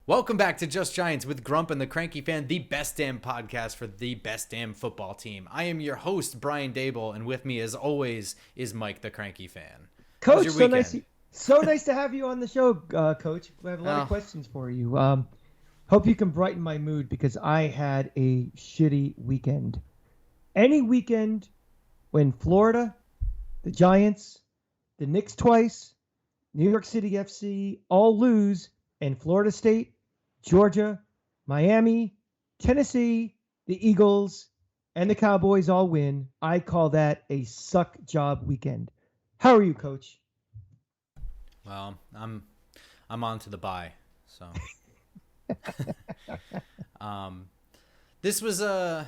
Welcome back to Just Giants with Grump and the Cranky Fan, the best damn podcast for the best damn football team. I am your host, Brian Dable, and with me, as always, is Mike the Cranky Fan. Coach, so nice to have you on the show, Coach. I have a lot of questions for you. Hope you can brighten my mood because I had a shitty weekend. Any weekend when Florida, the Giants, the Knicks twice, New York City FC all lose, and Florida State, Georgia, Miami, Tennessee, the Eagles, and the Cowboys all win, I call that a suck job weekend. How are you, Coach? Well, I'm on to the bye, so this was I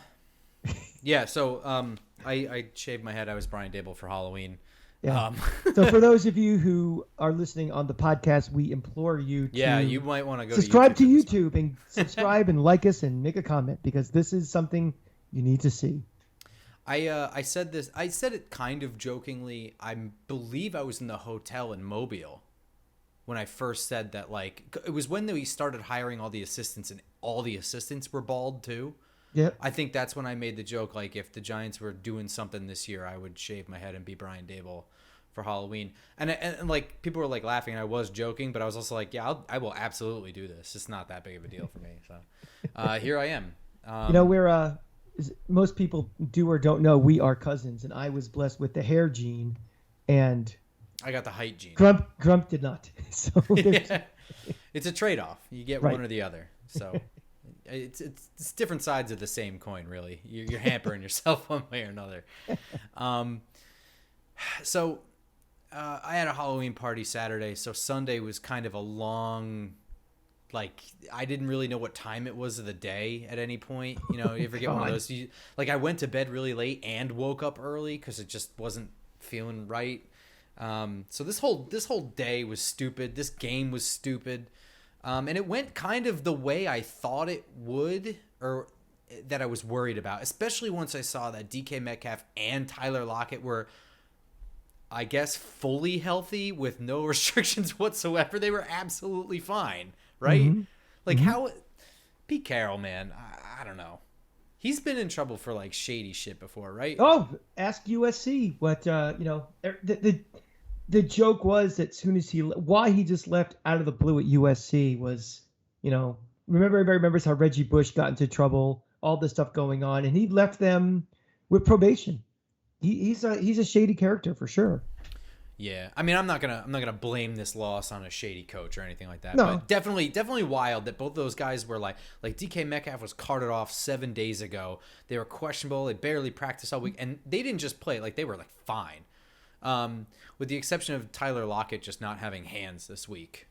shaved my head. I was Brian Dable for Halloween. Yeah. So for those of you who are listening on the podcast, we implore you to you might want to go subscribe to YouTube and subscribe and like us and make a comment because this is something you need to see. I said this. I said it kind of jokingly. I believe I was in the hotel in Mobile when I first said that. Like, it was when we started hiring all the assistants, and all the assistants were bald too. Yeah. I think that's when I made the joke. Like, if the Giants were doing something this year, I would shave my head and be Brian Dable for Halloween. And like, people were like laughing, and I was joking, but I was also like, yeah, I will absolutely do this. It's not that big of a deal for me. So here I am. We're most people do or don't know, we are cousins, and I was blessed with the hair gene, and I got the height gene. Grump did not. So yeah. It's a trade-off. You get right. One or the other. So it's different sides of the same coin, really. You're hampering yourself one way or another. So I had a Halloween party Saturday, so Sunday was kind of a long. Like, I didn't really know what time it was of the day at any point. You know, you ever get one of those? I went to bed really late and woke up early because it just wasn't feeling right. So this whole day was stupid. This game was stupid. And it went kind of the way I thought it would, or that I was worried about, especially once I saw that DK Metcalf and Tyler Lockett were, I guess, fully healthy with no restrictions whatsoever. They were absolutely fine. Right? Mm-hmm. Like, how Pete Carroll, man, I don't know. He's been in trouble for like shady shit before, right? Oh, ask USC what the joke was that soon as why he just left out of the blue at USC was, everybody remembers how Reggie Bush got into trouble, all this stuff going on, and he left them with probation. He's a shady character for sure. Yeah, I mean, I'm not gonna blame this loss on a shady coach or anything like that. No. But definitely wild that both those guys were like DK Metcalf was carted off 7 days ago. They were questionable. They barely practiced all week, and they didn't just play. Like, they were like fine, with the exception of Tyler Lockett just not having hands this week,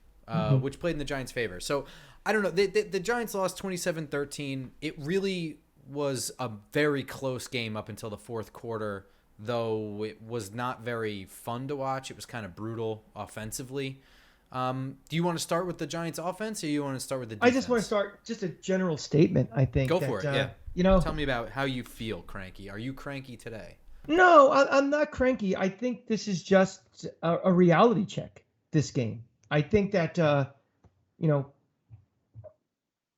which played in the Giants' favor. So I don't know. The Giants lost 27-13. It really was a very close game up until the fourth quarter. Though it was not very fun to watch. It was kind of brutal offensively. Do you want to start with the Giants offense, or you want to start with the defense? I just want to start just a general statement, I think. Go for it, yeah. Tell me about how you feel, Cranky. Are you cranky today? No, I'm not cranky. I think this is just a reality check, this game. I think that,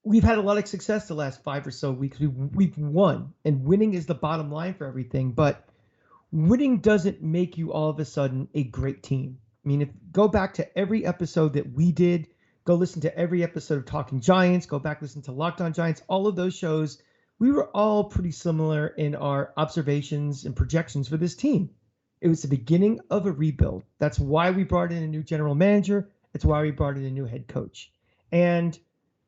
we've had a lot of success the last 5 or so weeks. We've won, and winning is the bottom line for everything, but winning doesn't make you all of a sudden a great team. I mean, go back to every episode that we did, go listen to every episode of Talking Giants, go back, listen to Locked On Giants, all of those shows, we were all pretty similar in our observations and projections for this team. It was the beginning of a rebuild. That's why we brought in a new general manager. It's why we brought in a new head coach. And,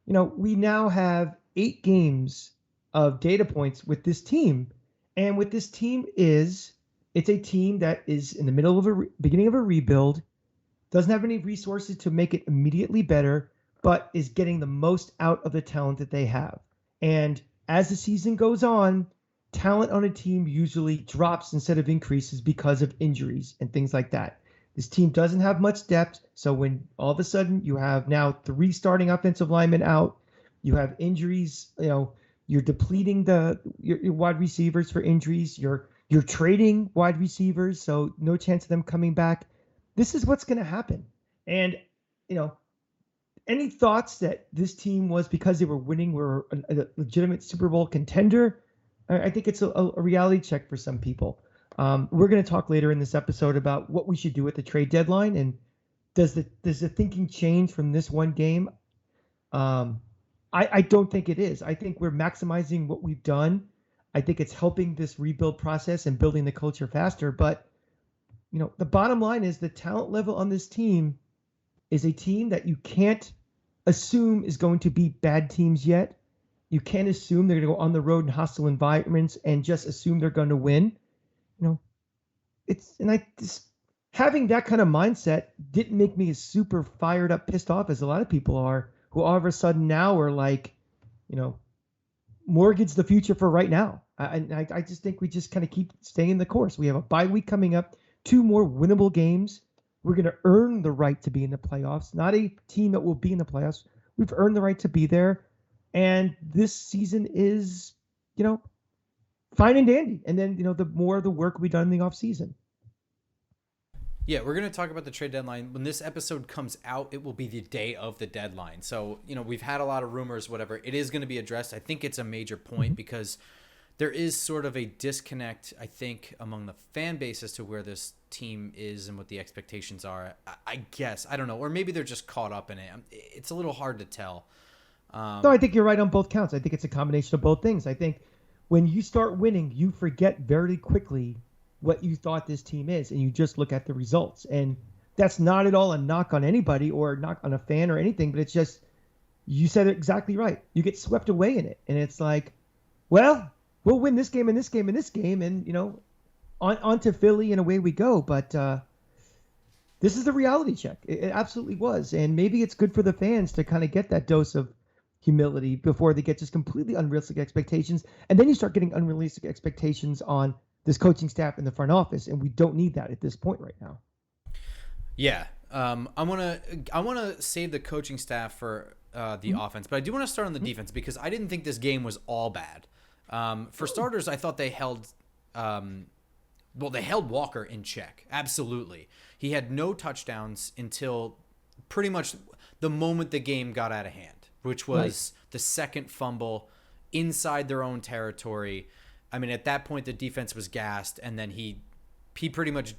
we now have 8 games of data points with this team. And what this team is, it's a team that is in the middle of beginning of a rebuild, doesn't have any resources to make it immediately better, but is getting the most out of the talent that they have. And as the season goes on, talent on a team usually drops instead of increases because of injuries and things like that. This team doesn't have much depth, so when all of a sudden you have now 3 starting offensive linemen out, you have injuries, you're depleting your wide receivers for injuries, you're trading wide receivers, so no chance of them coming back. This is what's going to happen. And, any thoughts that this team was, because they were winning, were a legitimate Super Bowl contender? I think it's a reality check for some people. We're going to talk later in this episode about what we should do at the trade deadline, and does the thinking change from this one game? I don't think it is. I think we're maximizing what we've done. I think it's helping this rebuild process and building the culture faster. But the bottom line is the talent level on this team is a team that you can't assume is going to beat bad teams yet. You can't assume they're going to go on the road in hostile environments and just assume they're going to win. Having that kind of mindset didn't make me as super fired up, pissed off as a lot of people are, who all of a sudden now are like, mortgage the future for right now. I just think we just kind of keep staying the course. We have a bye week coming up, 2 more winnable games. We're going to earn the right to be in the playoffs, not a team that will be in the playoffs. We've earned the right to be there. And this season is, fine and dandy. And then, the more of the work will be done in the offseason. Yeah, we're going to talk about the trade deadline. When this episode comes out, it will be the day of the deadline. So, we've had a lot of rumors, whatever. It is going to be addressed. I think it's a major point because there is sort of a disconnect, I think, among the fan base as to where this team is and what the expectations are. I guess. I don't know. Or maybe they're just caught up in it. It's a little hard to tell. No, I think you're right on both counts. I think it's a combination of both things. I think when you start winning, you forget very quickly what you thought this team is, and you just look at the results. And that's not at all a knock on anybody or knock on a fan or anything, but it's just, you said it exactly right. You get swept away in it. And it's like, well, we'll win this game and this game and this game, and, on to Philly and away we go. But this is the reality check. It absolutely was. And maybe it's good for the fans to kind of get that dose of humility before they get just completely unrealistic expectations. And then you start getting unrealistic expectations on this coaching staff in the front office, and we don't need that at this point right now. Yeah. I want to save the coaching staff for the offense, but I do want to start on the defense because I didn't think this game was all bad. For starters, I thought they held Walker in check. Absolutely. He had no touchdowns until pretty much the moment the game got out of hand, which was the second fumble inside their own territory. I mean, at that point, the defense was gassed, and then he pretty much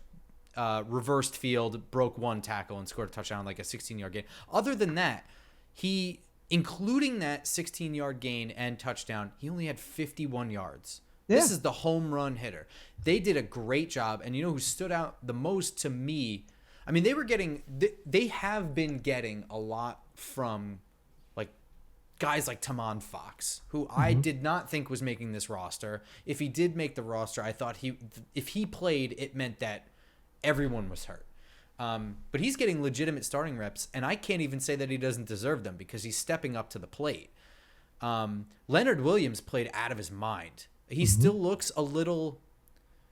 reversed field, broke one tackle, and scored a touchdown, like a 16-yard gain. Other than that, including that 16-yard gain and touchdown, he only had 51 yards. Yeah. This is the home run hitter. They did a great job, and who stood out the most to me? I mean, they have been getting a lot from guys like Tamon Fox, who I did not think was making this roster. If he did make the roster, I thought if he played, it meant that everyone was hurt. But he's getting legitimate starting reps, and I can't even say that he doesn't deserve them because he's stepping up to the plate. Leonard Williams played out of his mind. He still looks a little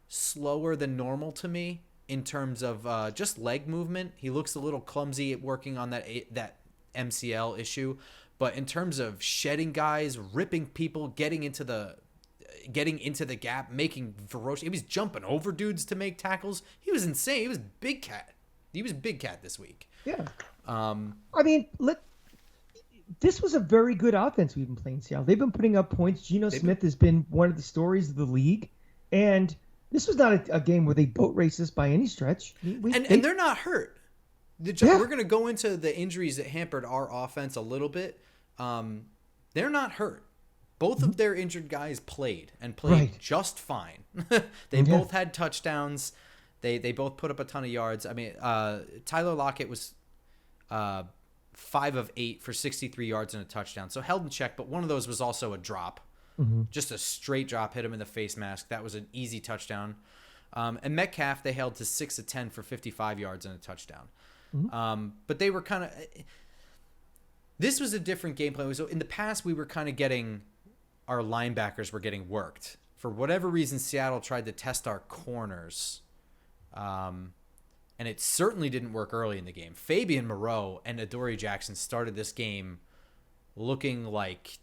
slower than normal to me in terms of just leg movement. He looks a little clumsy at working on that MCL issue. But in terms of shedding guys, ripping people, getting into the gap, making ferocious, he was jumping over dudes to make tackles. He was insane. He was big cat. He was big cat this week. Yeah. I mean, this was a very good offense we've been playing in Seattle. They've been putting up points. Geno Smith has been one of the stories of the league, and this was not a game where they boat race us by any stretch. And they're not hurt. We're going to go into the injuries that hampered our offense a little bit. They're not hurt. Both of their injured guys played just fine. They both had touchdowns. They both put up a ton of yards. I mean, Tyler Lockett was 5 of 8 for 63 yards and a touchdown. So held in check, but one of those was also a drop. Just a straight drop, hit him in the face mask. That was an easy touchdown. And Metcalf, they held to 6 of 10 for 55 yards and a touchdown. But they were kind of... This was a different game plan. So in the past, we were kind of getting... Our linebackers were getting worked. For whatever reason, Seattle tried to test our corners. And it certainly didn't work early in the game. Fabian Moreau and Adoree Jackson started this game looking like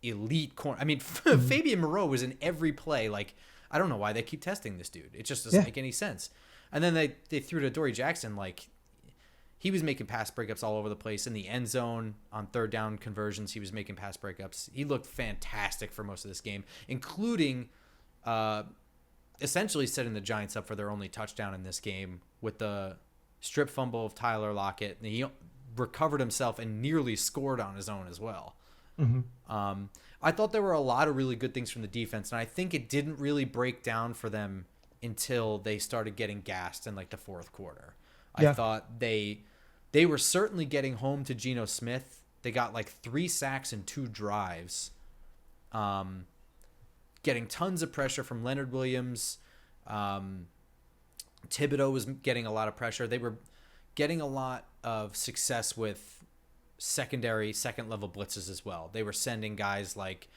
elite corner. I mean, Fabian Moreau was in every play. Like, I don't know why they keep testing this dude. It just doesn't make any sense. And then they threw to Adoree Jackson like... he was making pass breakups all over the place. In the end zone on third down conversions, he was making pass breakups. He looked fantastic for most of this game, including essentially setting the Giants up for their only touchdown in this game with the strip fumble of Tyler Lockett. And he recovered himself and nearly scored on his own as well. Mm-hmm. I thought there were a lot of really good things from the defense, and I think it didn't really break down for them until they started getting gassed in like the fourth quarter. I thought they were certainly getting home to Geno Smith. They got like 3 sacks in 2 drives, getting tons of pressure from Leonard Williams. Thibodeau was getting a lot of pressure. They were getting a lot of success with second-level blitzes as well. They were sending guys like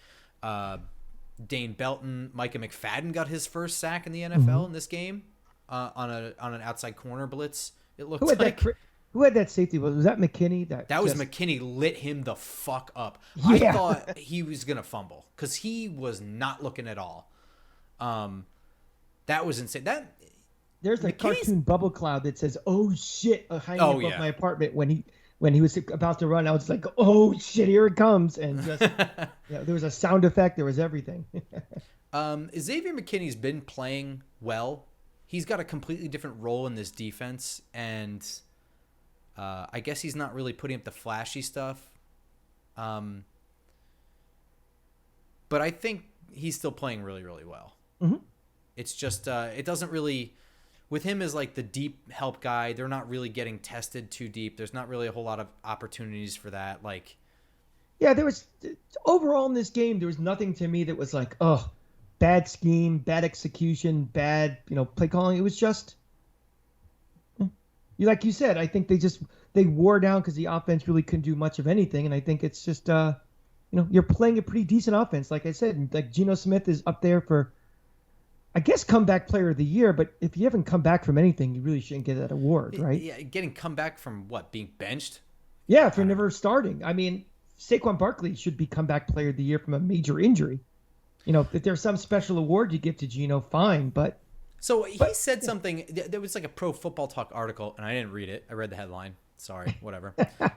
Dane Belton. Micah McFadden got his first sack in the NFL in this game on an outside corner blitz. It looked who had that safety? Was that McKinney? That was McKinney. Lit him the fuck up. Yeah. I thought he was gonna fumble because he was not looking at all. That was insane. There's a cartoon bubble cloud that says "Oh shit" hanging above my apartment when he was about to run. I was like, "Oh shit, here it comes!" And just there was a sound effect. There was everything. Xavier McKinney's been playing well. He's got a completely different role in this defense, and I guess he's not really putting up the flashy stuff. But I think he's still playing really, really well. Mm-hmm. It's just it doesn't really, with him as like the deep help guy, they're not really getting tested too deep. There's not really a whole lot of opportunities for that. Like, yeah, there was overall in this game, there was nothing to me that was like, oh, bad scheme, bad execution, bad, play calling. It was just, like you said, I think they wore down because the offense really couldn't do much of anything. And I think it's just, you're playing a pretty decent offense. Like I said, like Geno Smith is up there for, I guess, comeback player of the year. But if you haven't come back from anything, you really shouldn't get that award, right? Yeah, getting come back from what? Being benched? Yeah, for never starting. I mean, Saquon Barkley should be comeback player of the year from a major injury. If there's some special award you give to Geno, fine. But he said something. There was like a Pro Football Talk article, and I didn't read it. I read the headline. Sorry, whatever.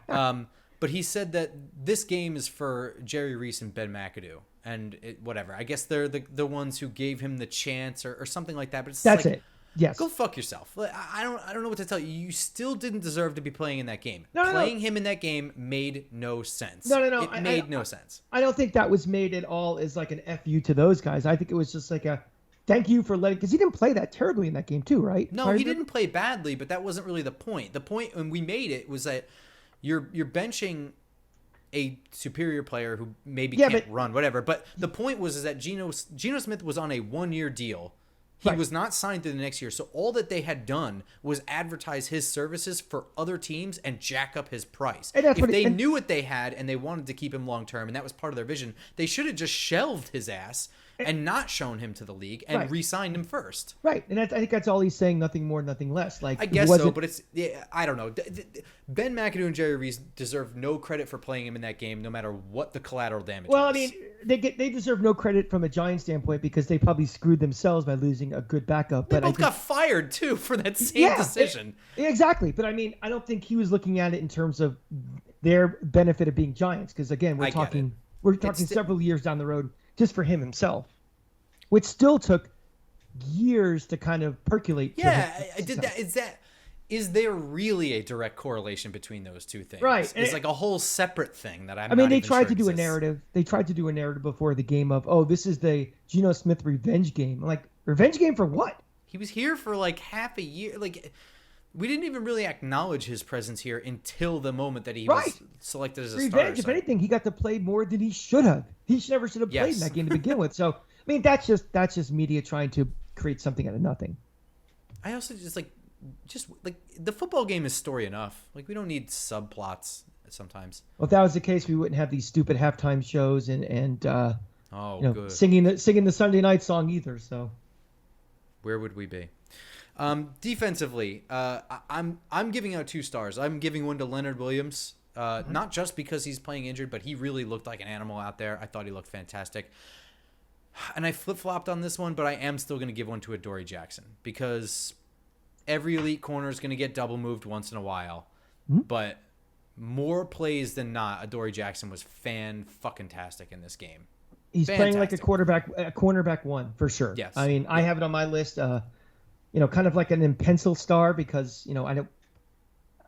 But he said that this game is for Jerry Reese and Ben McAdoo, and whatever. I guess they're the ones who gave him the chance or something like that. But that's like, it. Yes. Go fuck yourself. I don't know what to tell you. You still didn't deserve to be playing in that game. Playing him in that game made no sense. No. It made no sense. I don't think that was made at all as like an FU to those guys. I think it was just like a thank you for letting, because he didn't play that terribly in that game too, right? No, he didn't play badly, but that wasn't really the point. The point when we made it was that you're benching a superior player who maybe can't run, whatever. But the point was that Geno Smith was on a 1-year deal. He was not signed through the next year. So all that they had done was advertise his services for other teams and jack up his price. If they knew what they had and they wanted to keep him long term, and that was part of their vision, they should have just shelved his ass and not shown him to the league and re-signed him first. Right. And I think that's all he's saying, nothing more, nothing less. Like, I guess so, but it's, I don't know. Ben McAdoo and Jerry Reese deserve no credit for playing him in that game, no matter what the collateral damage was. I mean, they deserve no credit from a Giants standpoint because they probably screwed themselves by losing a good backup. They both got fired, too, for that same decision. Exactly. But, I mean, I don't think he was looking at it in terms of their benefit of being Giants because, again, we're talking several years down the road just for him himself, which still took years to kind of percolate. Is there really a direct correlation between those two things? Right. It's like a whole separate thing that they tried to do a narrative. They tried to do a narrative before the game of, oh, this is the Geno Smith revenge game. Like, revenge game for what? He was here for like half a year. Like, we didn't even really acknowledge his presence here until the moment that he was selected as a starter. Revenge, if anything, he got to play more than he should have. He never should have played in that game to begin with. So, I mean, that's just media trying to create something out of nothing. I also just like the football game is story enough. Like, we don't need subplots sometimes. Well, if that was the case, we wouldn't have these stupid halftime shows and good. singing the Sunday night song either. So, where would we be? Defensively, I'm giving out 2 stars. I'm giving one to Leonard Williams, not just because he's playing injured, but he really looked like an animal out there. I thought he looked fantastic. And I flip-flopped on this one, but I am still going to give one to Adoree Jackson because every elite corner is going to get double moved once in a while. but more plays than not, Adoree Jackson was fan-fucking-tastic in this game. He's playing like a Fantastic. cornerback one for sure. Yes. I mean, I have it on my list. Kind of like an pencil star because I don't.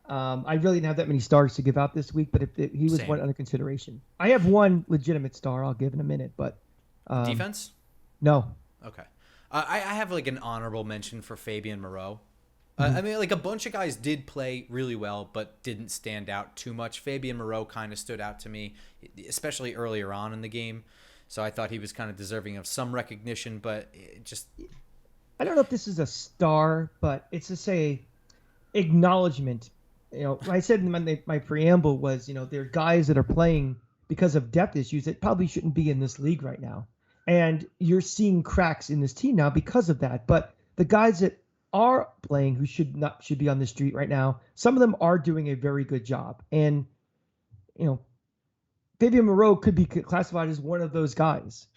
I really didn't have that many stars to give out this week, but if he was Same. one under consideration. I have one legitimate star I'll give in a minute, but Defense? no. Okay. I have like an honorable mention for Fabian Moreau. I mean, like a bunch of guys did play really well, but didn't stand out too much. Fabian Moreau kind of stood out to me, especially earlier on in the game. So I thought he was kind of deserving of some recognition, but it just... I don't know if this is a star, but it's to say acknowledgement. I said in my preamble was, there are guys that are playing because of depth issues that probably shouldn't be in this league right now. And you're seeing cracks in this team now because of that. But the guys that are playing who should be on the street right now, some of them are doing a very good job. And, Fabian Moreau could be classified as one of those guys,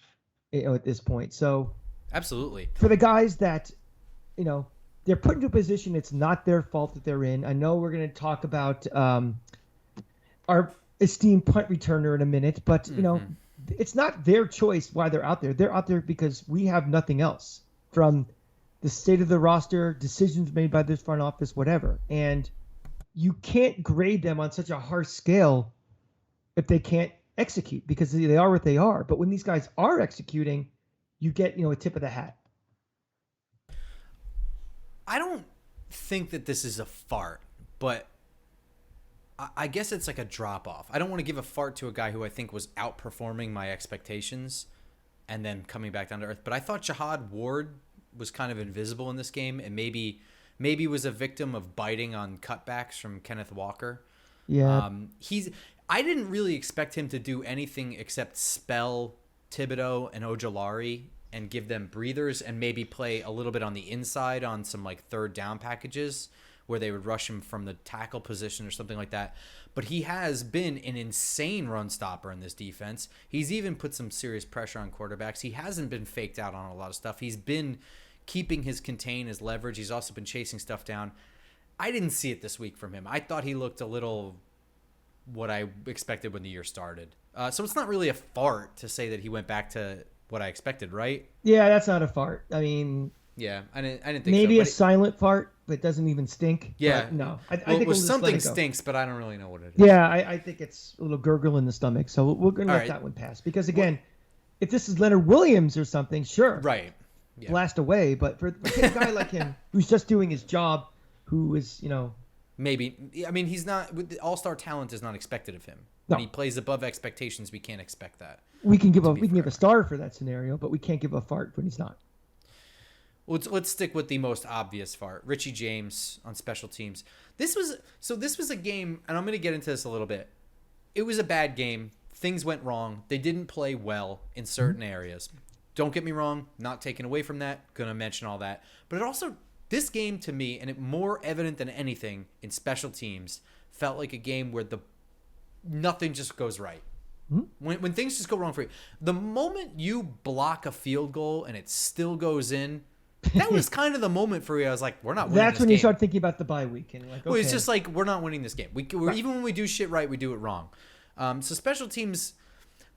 at this point. So absolutely. For the guys that, they're put into a position it's not their fault that they're in. I know we're going to talk about our esteemed punt returner in a minute, but, it's not their choice why they're out there. They're out there because we have nothing else from the state of the roster, decisions made by this front office, whatever. And you can't grade them on such a harsh scale if they can't execute because they are what they are. But when these guys are executing, you get, a tip of the hat. I don't think that this is a fart, but I guess it's like a drop-off. I don't want to give a fart to a guy who I think was outperforming my expectations and then coming back down to earth. But I thought Jihad Ward was kind of invisible in this game and maybe was a victim of biting on cutbacks from Kenneth Walker. Yeah. I didn't really expect him to do anything except spell Thibodeau and Ojolari and give them breathers and maybe play a little bit on the inside on some like third down packages where they would rush him from the tackle position or something like that. But he has been an insane run stopper in this defense. He's even put some serious pressure on quarterbacks. He hasn't been faked out on a lot of stuff. He's been keeping his contain, his leverage. He's also been chasing stuff down. I didn't see it this week from him. I thought he looked a little what I expected when the year started. So it's not really a fart to say that he went back to what I expected, right? Yeah, that's not a fart. I mean, yeah, I didn't think maybe so, a silent fart that doesn't even stink. Yeah, no, I think we'll something stinks, but I don't really know what it is. Yeah, I think it's a little gurgle in the stomach, so we're going to let that one pass because again, if this is Leonard Williams or something, sure, right, yeah. Blast away. But for a guy like him who's just doing his job, who is maybe, I mean, he's not all-star talent is not expected of him. No. When he plays above expectations, we can't expect that. We can give a star for that scenario, but we can't give a fart when he's not. Let's stick with the most obvious fart. Richie James on special teams. This was a game, and I'm going to get into this a little bit. It was a bad game. Things went wrong. They didn't play well in certain areas. Don't get me wrong, not taken away from that. Going to mention all that. But it also, this game to me, and it more evident than anything in special teams, felt like a game where nothing just goes right. When things just go wrong for you. The moment you block a field goal and it still goes in, that was kind of the moment for me. I was like, we're not winning That's this when game. You start thinking about the bye week. And like, okay. Well, it's just like, we're not winning this game. Right. Even when we do shit right, we do it wrong. So special teams,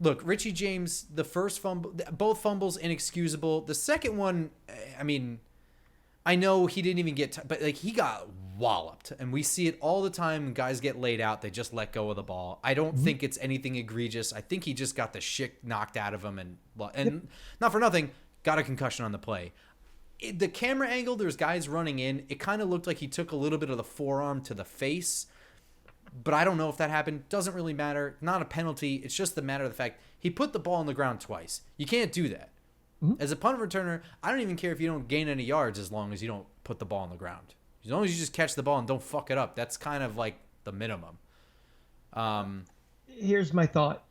look, Richie James, the first fumble, both fumbles, inexcusable. The second one, I mean, I know he didn't even get, but like he got walloped, and we see it all the time. When guys get laid out, they just let go of the ball. I don't think it's anything egregious. I think he just got the shit knocked out of him, and not for nothing, got a concussion on the play. The camera angle, there's guys running in. It kind of looked like he took a little bit of the forearm to the face, but I don't know if that happened. Doesn't really matter. Not a penalty. It's just the matter of the fact he put the ball on the ground twice. You can't do that. As a punt returner, I don't even care if you don't gain any yards as long as you don't put the ball on the ground. As long as you just catch the ball and don't fuck it up, that's kind of like the minimum. Here's my thought.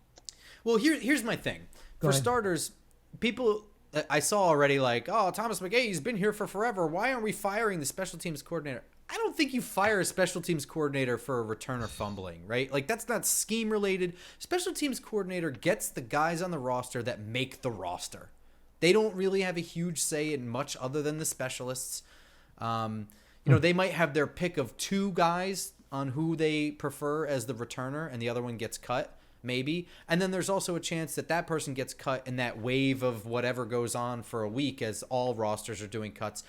Well, here's my thing. For starters, people I saw already like, oh, Thomas McGahee's been here for forever. Why aren't we firing the special teams coordinator? I don't think you fire a special teams coordinator for a returner fumbling, right? Like, that's not scheme related. Special teams coordinator gets the guys on the roster that make the roster. They don't really have a huge say in much other than the specialists. They might have their pick of two guys on who they prefer as the returner and the other one gets cut, maybe. And then there's also a chance that that person gets cut in that wave of whatever goes on for a week as all rosters are doing cuts.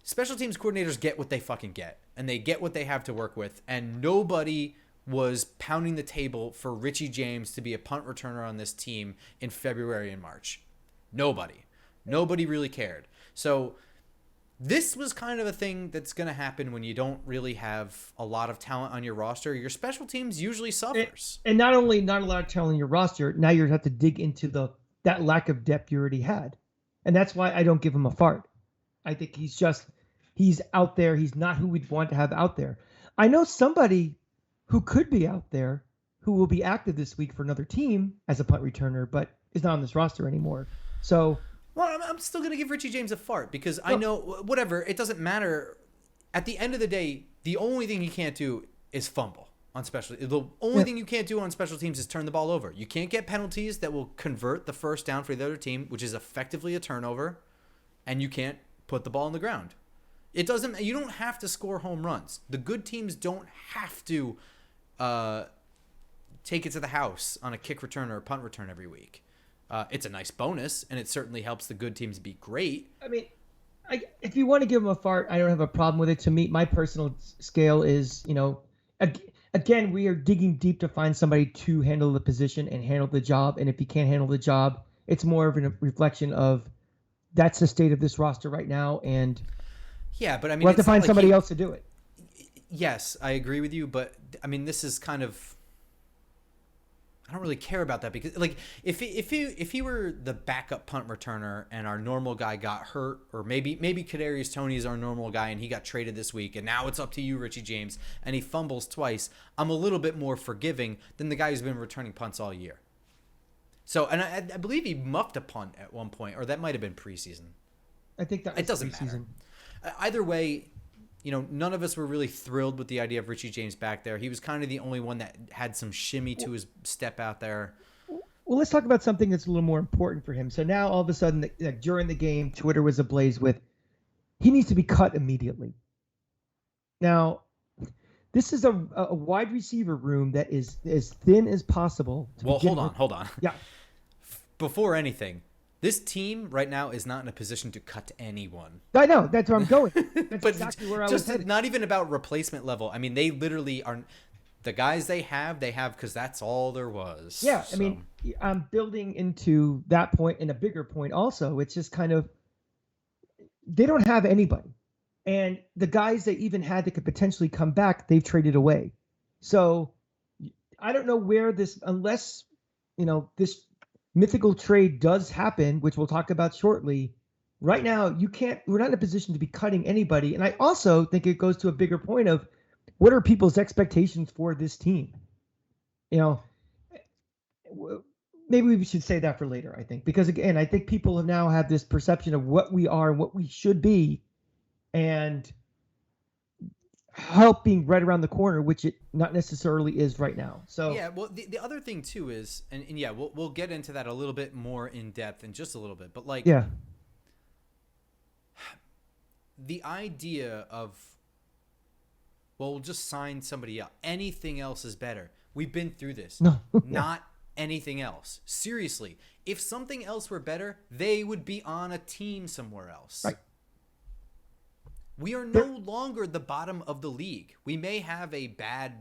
Special teams coordinators get what they fucking get, and they get what they have to work with. And nobody was pounding the table for Richie James to be a punt returner on this team in February and March. Nobody really cared. So this was kind of a thing that's going to happen when you don't really have a lot of talent on your roster. Your special teams usually suffers. And not only not a lot of talent on your roster, now you have to dig into that lack of depth you already had. And that's why I don't give him a fart. I think he's out there. He's not who we'd want to have out there. I know somebody who could be out there who will be active this week for another team as a punt returner, but is not on this roster anymore. So, well, I'm still going to give Richie James a fart because I know, whatever, it doesn't matter. At the end of the day, the only thing he can't do is fumble on special. The only thing you can't do on special teams is turn the ball over. You can't get penalties that will convert the first down for the other team, which is effectively a turnover, and you can't put the ball on the ground. You don't have to score home runs. The good teams don't have to take it to the house on a kick return or a punt return every week. It's a nice bonus, and it certainly helps the good teams be great. I mean, if you want to give him a fart, I don't have a problem with it. To me, my personal scale is, again, we are digging deep to find somebody to handle the position and handle the job. And if he can't handle the job, it's more of a reflection of that's the state of this roster right now. And yeah, but I mean, we'll have to find somebody else to do it. Yes, I agree with you, but I mean, this is kind of, I don't really care about that because, like, if he were the backup punt returner and our normal guy got hurt, or maybe Kadarius Toney is our normal guy and he got traded this week, and now it's up to you, Richie James, and he fumbles twice, I'm a little bit more forgiving than the guy who's been returning punts all year. So, and I believe he muffed a punt at one point, or that might have been preseason. I think that was it doesn't preseason. Matter. Either way, none of us were really thrilled with the idea of Richie James back there. He was kind of the only one that had some shimmy to his step out there. Well, let's talk about something that's a little more important for him. So now all of a sudden, during the game, Twitter was ablaze with, he needs to be cut immediately. Now, this is a wide receiver room that is as thin as possible. Well, hold on. Yeah. Before anything, this team right now is not in a position to cut anyone. I know. That's where I'm going. That's but exactly where I was headed. Not even about replacement level. I mean, they literally are – the guys they have because that's all there was. Yeah. I mean, I'm building into that point and a bigger point also. It's just kind of – they don't have anybody. And the guys they even had that could potentially come back, they've traded away. So I don't know where this – unless, this – mythical trade does happen, which we'll talk about shortly. Right now, we're not in a position to be cutting anybody. And I also think it goes to a bigger point of what are people's expectations for this team? Maybe we should say that for later, I think, because again, I think people now have this perception of what we are and what we should be, and help being right around the corner, which it not necessarily is right now. So yeah, well, the other thing too is, and yeah, we'll get into that a little bit more in depth in just a little bit, but the idea of, we'll just sign somebody up. Anything else is better. We've been through this. No. Not anything else. Seriously, if something else were better, they would be on a team somewhere else. Right. We are no longer the bottom of the league. We may have a bad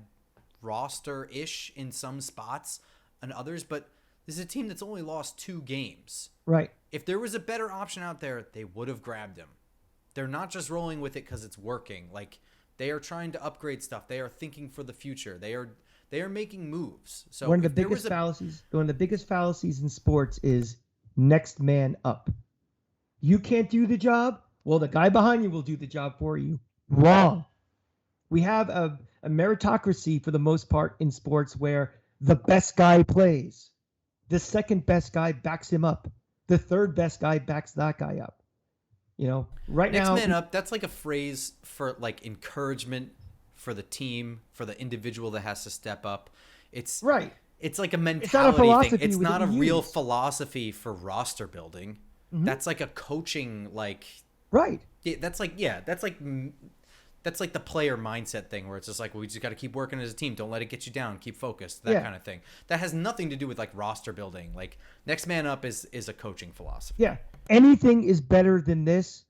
roster-ish in some spots and others, but this is a team that's only lost 2 games. Right. If there was a better option out there, they would have grabbed him. They're not just rolling with it because it's working. Like, they are trying to upgrade stuff. They are thinking for the future. They are making moves. So one of the biggest fallacies in sports is next man up. You can't do the job. Well, the guy behind you will do the job for you. Wrong. We have a meritocracy for the most part in sports where the best guy plays. The second best guy backs him up. The third best guy backs that guy up. Right now. Next man up, that's like a phrase for like encouragement for the team, for the individual that has to step up. It's right. It's like a mentality thing. It's not a real philosophy for roster building. Mm-hmm. That's like a coaching, like. Right. Yeah, that's like that's like the player mindset thing where it's just like, well, we just got to keep working as a team. Don't let it get you down. Keep focused. That kind of thing. That has nothing to do with like roster building. Like next man up is a coaching philosophy. Yeah. Anything is better than this.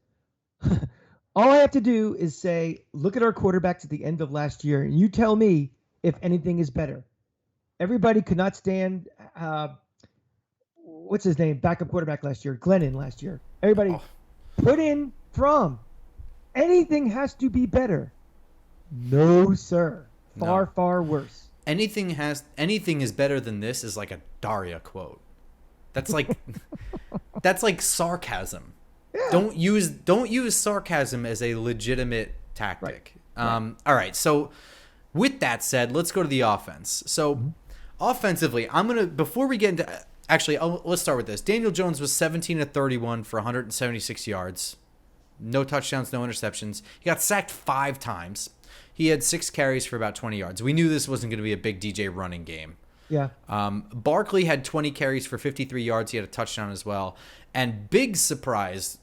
All I have to do is say, look at our quarterbacks at the end of last year, and you tell me if anything is better. Everybody could not stand, what's his name, backup quarterback last year, Glennon last year. Everybody put in Fromm. Anything has to be better. No, sir. Far worse. Anything is better than this is like a Daria quote. That's like that's like sarcasm. Yeah. Don't use sarcasm as a legitimate tactic. Right. All right. So with that said, let's go to the offense. So offensively, before we get into let's start with this. Daniel Jones was 17 of 31 for 176 yards. No touchdowns, no interceptions. He got sacked 5 times. He had 6 carries for about 20 yards. We knew this wasn't going to be a big DJ running game. Yeah. Barkley had 20 carries for 53 yards. He had a touchdown as well. And big surprise,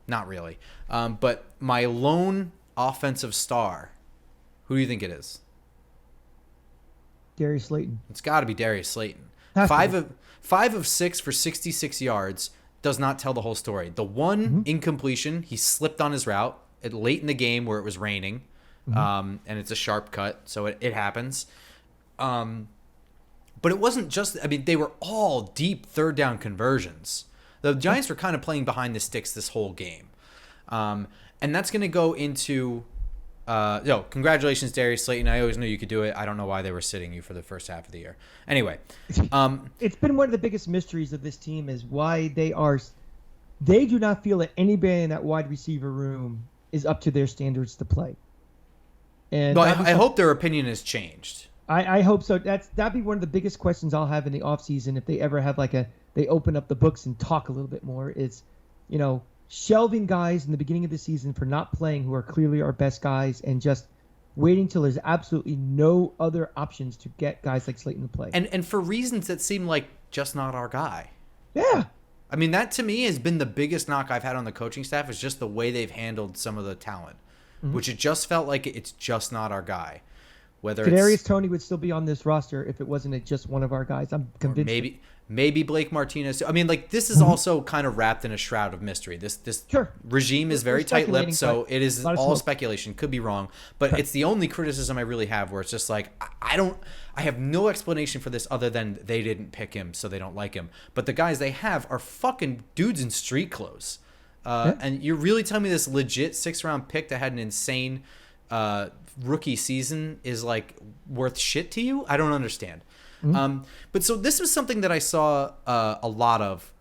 not really, but my lone offensive star, who do you think it is? Darius Slayton. It's got to be Darius Slayton. 5 of 6 for 66 yards. Does not tell the whole story. The one incompletion, he slipped on his route late in the game where it was raining, and it's a sharp cut, so it happens. But it wasn't just, they were all deep third down conversions. The Giants were kind of playing behind the sticks this whole game. And that's going to go into, congratulations, Darius Slayton. I always knew you could do it. I don't know why they were sitting you for the first half of the year. Anyway. It's been one of the biggest mysteries of this team is why they do not feel that anybody in that wide receiver room is up to their standards to play. And I hope their opinion has changed. I hope so. That'd be one of the biggest questions I'll have in the offseason if they ever have they open up the books and talk a little bit more. It's, shelving guys in the beginning of the season for not playing who are clearly our best guys and just waiting till there's absolutely no other options to get guys like Slayton to play. And for reasons that seem like just not our guy. Yeah. That to me has been the biggest knock I've had on the coaching staff is just the way they've handled some of the talent, which it just felt like it's just not our guy. Whether Kadarius Toney would still be on this roster if it wasn't just one of our guys. I'm convinced. Maybe Blake Martinez. This is also kind of wrapped in a shroud of mystery. This regime is very tight-lipped, so it is all speculation. Could be wrong, but it's the only criticism I really have where it's just like I have no explanation for this other than they didn't pick him, so they don't like him. But the guys they have are fucking dudes in street clothes. And you're really telling me this legit 6th-round pick that had an insane rookie season is like worth shit to you? I don't understand. But so this was something that I saw a lot of.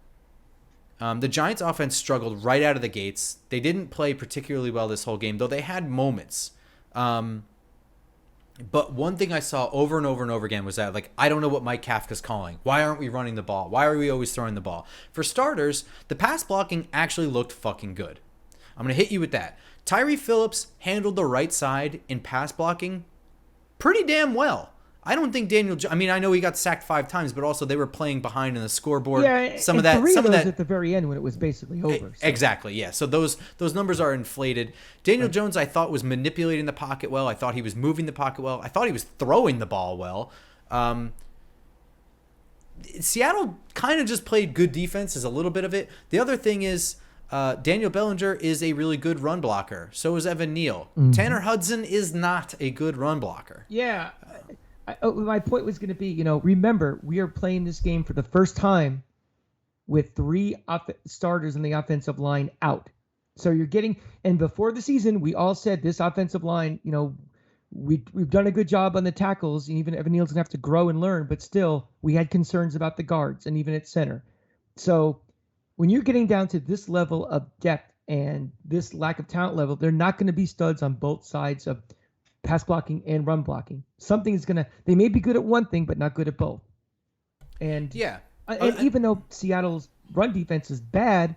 The Giants offense struggled right out of the gates. They didn't play particularly well this whole game, though they had moments. But one thing I saw over and over and over again was that, I don't know what Mike Kafka's calling. Why aren't we running the ball? Why are we always throwing the ball? For starters, the pass blocking actually looked fucking good. I'm going to hit you with that. Tyree Phillips handled the right side in pass blocking pretty damn well. I don't think I know he got sacked 5 times, but also they were playing behind in the scoreboard. Yeah, some of that at the very end when it was basically over. So. Exactly, yeah. So those numbers are inflated. Daniel Jones, I thought, was manipulating the pocket well. I thought he was moving the pocket well. I thought he was throwing the ball well. Seattle kind of just played good defense is a little bit of it. The other thing is Daniel Bellinger is a really good run blocker. So is Evan Neal. Tanner Hudson is not a good run blocker. Yeah. My point was going to be, remember, we are playing this game for the first time with 3 starters in the offensive line out. So you're getting, and before the season, we all said this offensive line, we've done a good job on the tackles, and even Evan Neal's going to have to grow and learn, but still, we had concerns about the guards and even at center. So when you're getting down to this level of depth and this lack of talent level, they're not going to be studs on both sides of pass blocking and run blocking. They may be good at one thing, but not good at both. And even though Seattle's run defense is bad,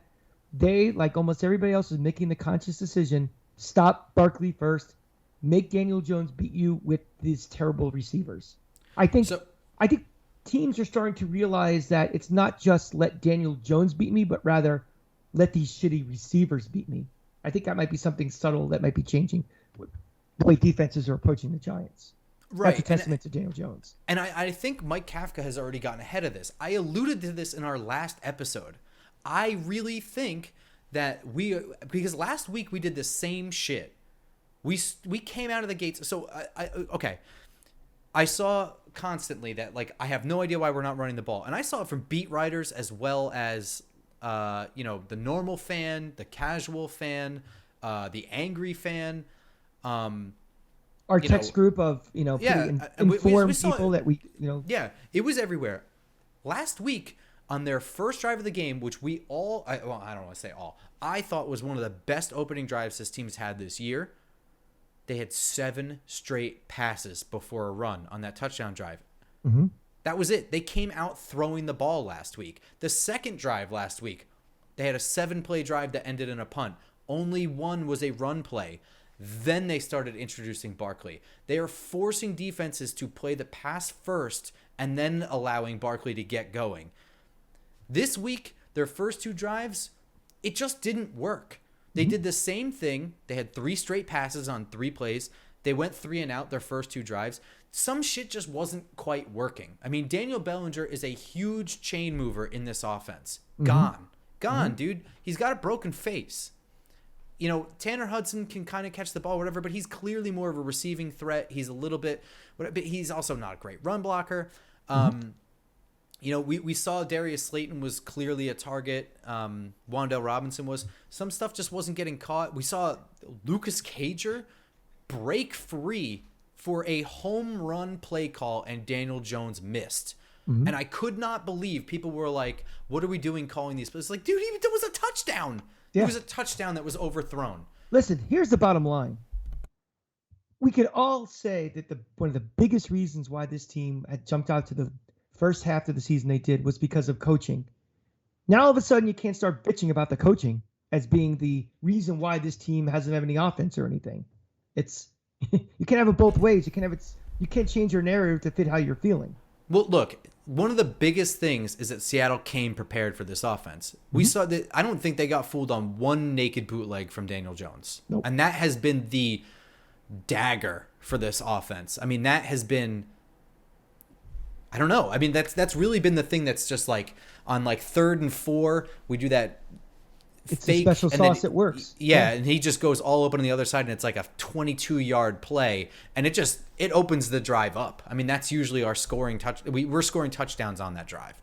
they, like almost everybody else, is making the conscious decision, stop Barkley first, make Daniel Jones beat you with these terrible receivers. I think teams are starting to realize that it's not just let Daniel Jones beat me, but rather let these shitty receivers beat me. I think that might be something subtle that might be changing. the way defenses are approaching the Giants. Right. That's a testament to Daniel Jones. And I think Mike Kafka has already gotten ahead of this. I alluded to this in our last episode. I really think that because last week we did the same shit. We came out of the gates. So okay. I saw constantly that, like, I have no idea why we're not running the ball. And I saw it from beat writers as well as, the normal fan, the casual fan, the angry fan. Our text group of, informed people that we. Yeah, it was everywhere. Last week, on their first drive of the game, which I don't want to say all, I thought was one of the best opening drives this team's had this year. They had 7 straight passes before a run on that touchdown drive. Mm-hmm. That was it. They came out throwing the ball last week. The second drive last week, they had a 7-play drive that ended in a punt. Only one was a run play. Then they started introducing Barkley. They are forcing defenses to play the pass first and then allowing Barkley to get going. This week, their first 2 drives, it just didn't work. They did the same thing. They had 3 straight passes on 3 plays. They went 3 and out their first 2 drives. Some shit just wasn't quite working. I mean, Daniel Bellinger is a huge chain mover in this offense. Gone, dude. He's got a broken face. Tanner Hudson can kind of catch the ball, whatever, but he's clearly more of a receiving threat. He's a little bit, but he's also not a great run blocker. We saw Darius Slayton was clearly a target. Wan'Dale Robinson was. Some stuff just wasn't getting caught. We saw Lucas Cager break free for a home run play call, and Daniel Jones missed. And I could not believe people were like, what are we doing calling these plays? Like, dude, it was a touchdown. Yeah. It was a touchdown that was overthrown. Listen, here's the bottom line. We could all say that one of the biggest reasons why this team had jumped out to the first half of the season they did was because of coaching. Now all of a sudden you can't start bitching about the coaching as being the reason why this team hasn't have any offense or anything. It's you can't have it both ways. You can't change your narrative to fit how you're feeling. Well, look, one of the biggest things is that Seattle came prepared for this offense. We saw that. I don't think they got fooled on one naked bootleg from Daniel Jones. Nope. And that has been the dagger for this offense. I mean, that has been, I don't know. I mean, that's really been the thing that's just like on like 3rd and 4, we do that. It's fake, a special sauce that works. Yeah, and he just goes all open on the other side, and it's like a 22-yard play, and it opens the drive up. I mean, that's usually our scoring touch. We're scoring touchdowns on that drive.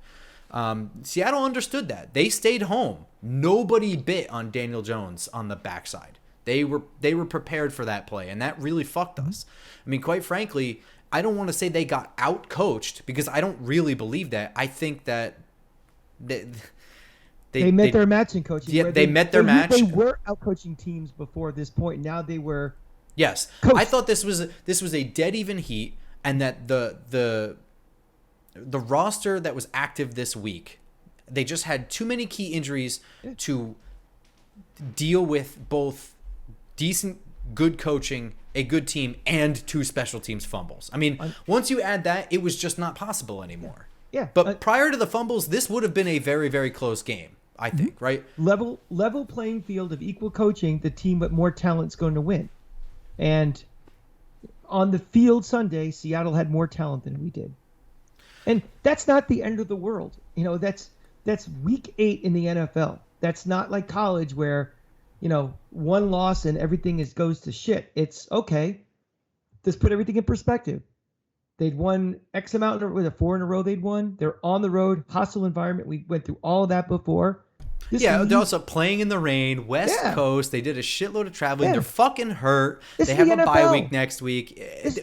Seattle understood that. They stayed home. Nobody bit on Daniel Jones on the backside. They were prepared for that play, and that really fucked us. I mean, quite frankly, I don't want to say they got out-coached because I don't really believe that. I think that they met their match in coaching. Yeah, they met their match. They were out-coaching teams before this point. Now they were. Yes, coached. I thought this was a dead even heat, and that the roster that was active this week, they just had too many key injuries to deal with both decent, good coaching, a good team, and 2 special teams fumbles. I mean, once you add that, it was just not possible anymore. Yeah. But prior to the fumbles, this would have been a very, very close game, I think, right? Level playing field of equal coaching, the team with more talent's going to win. And on the field Sunday, Seattle had more talent than we did. And that's not the end of the world. That's week 8 in the NFL. That's not like college where, one loss and everything goes to shit. It's okay. Let's put everything in perspective. They'd won X amount, with a 4 in a row they'd won. They're on the road, hostile environment. We went through all of that before. They're also playing in the rain, West Coast. They did a shitload of traveling. They're fucking hurt. They have a bye week next week.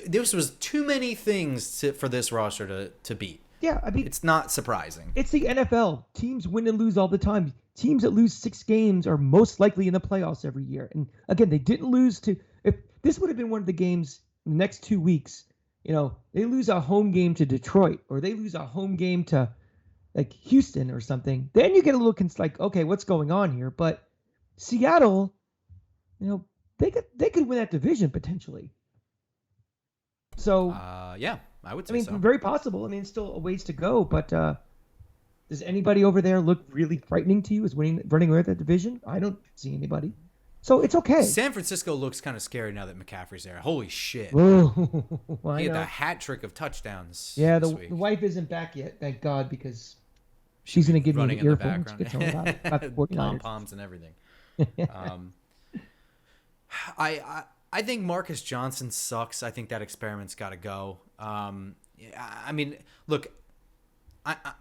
This was too many things for this roster to beat. Yeah, I mean, it's not surprising. It's the NFL. Teams win and lose all the time. Teams that lose 6 games are most likely in the playoffs every year. And again, they didn't lose to. If this would have been one of the games in the next 2 weeks, they lose a home game to Detroit, or they lose a home game to like Houston or something, then you get a little like, okay, what's going on here? But Seattle, they could win that division potentially. So yeah, I would say so. Very possible. It's still a ways to go, but does anybody over there look really frightening to you as running away with that division? I don't see anybody. So it's okay. San Francisco looks kind of scary now that McCaffrey's there. Holy shit. Whoa, I He had know. the hat trick of touchdowns Yeah, this the week. wife isn't back yet, thank God, because She'll she's be gonna give me running the in the earful when she background. gets home about the 49ers. Pom-poms and everything. Um, I think Marcus Johnson sucks. I think that experiment's got to go. I mean, look,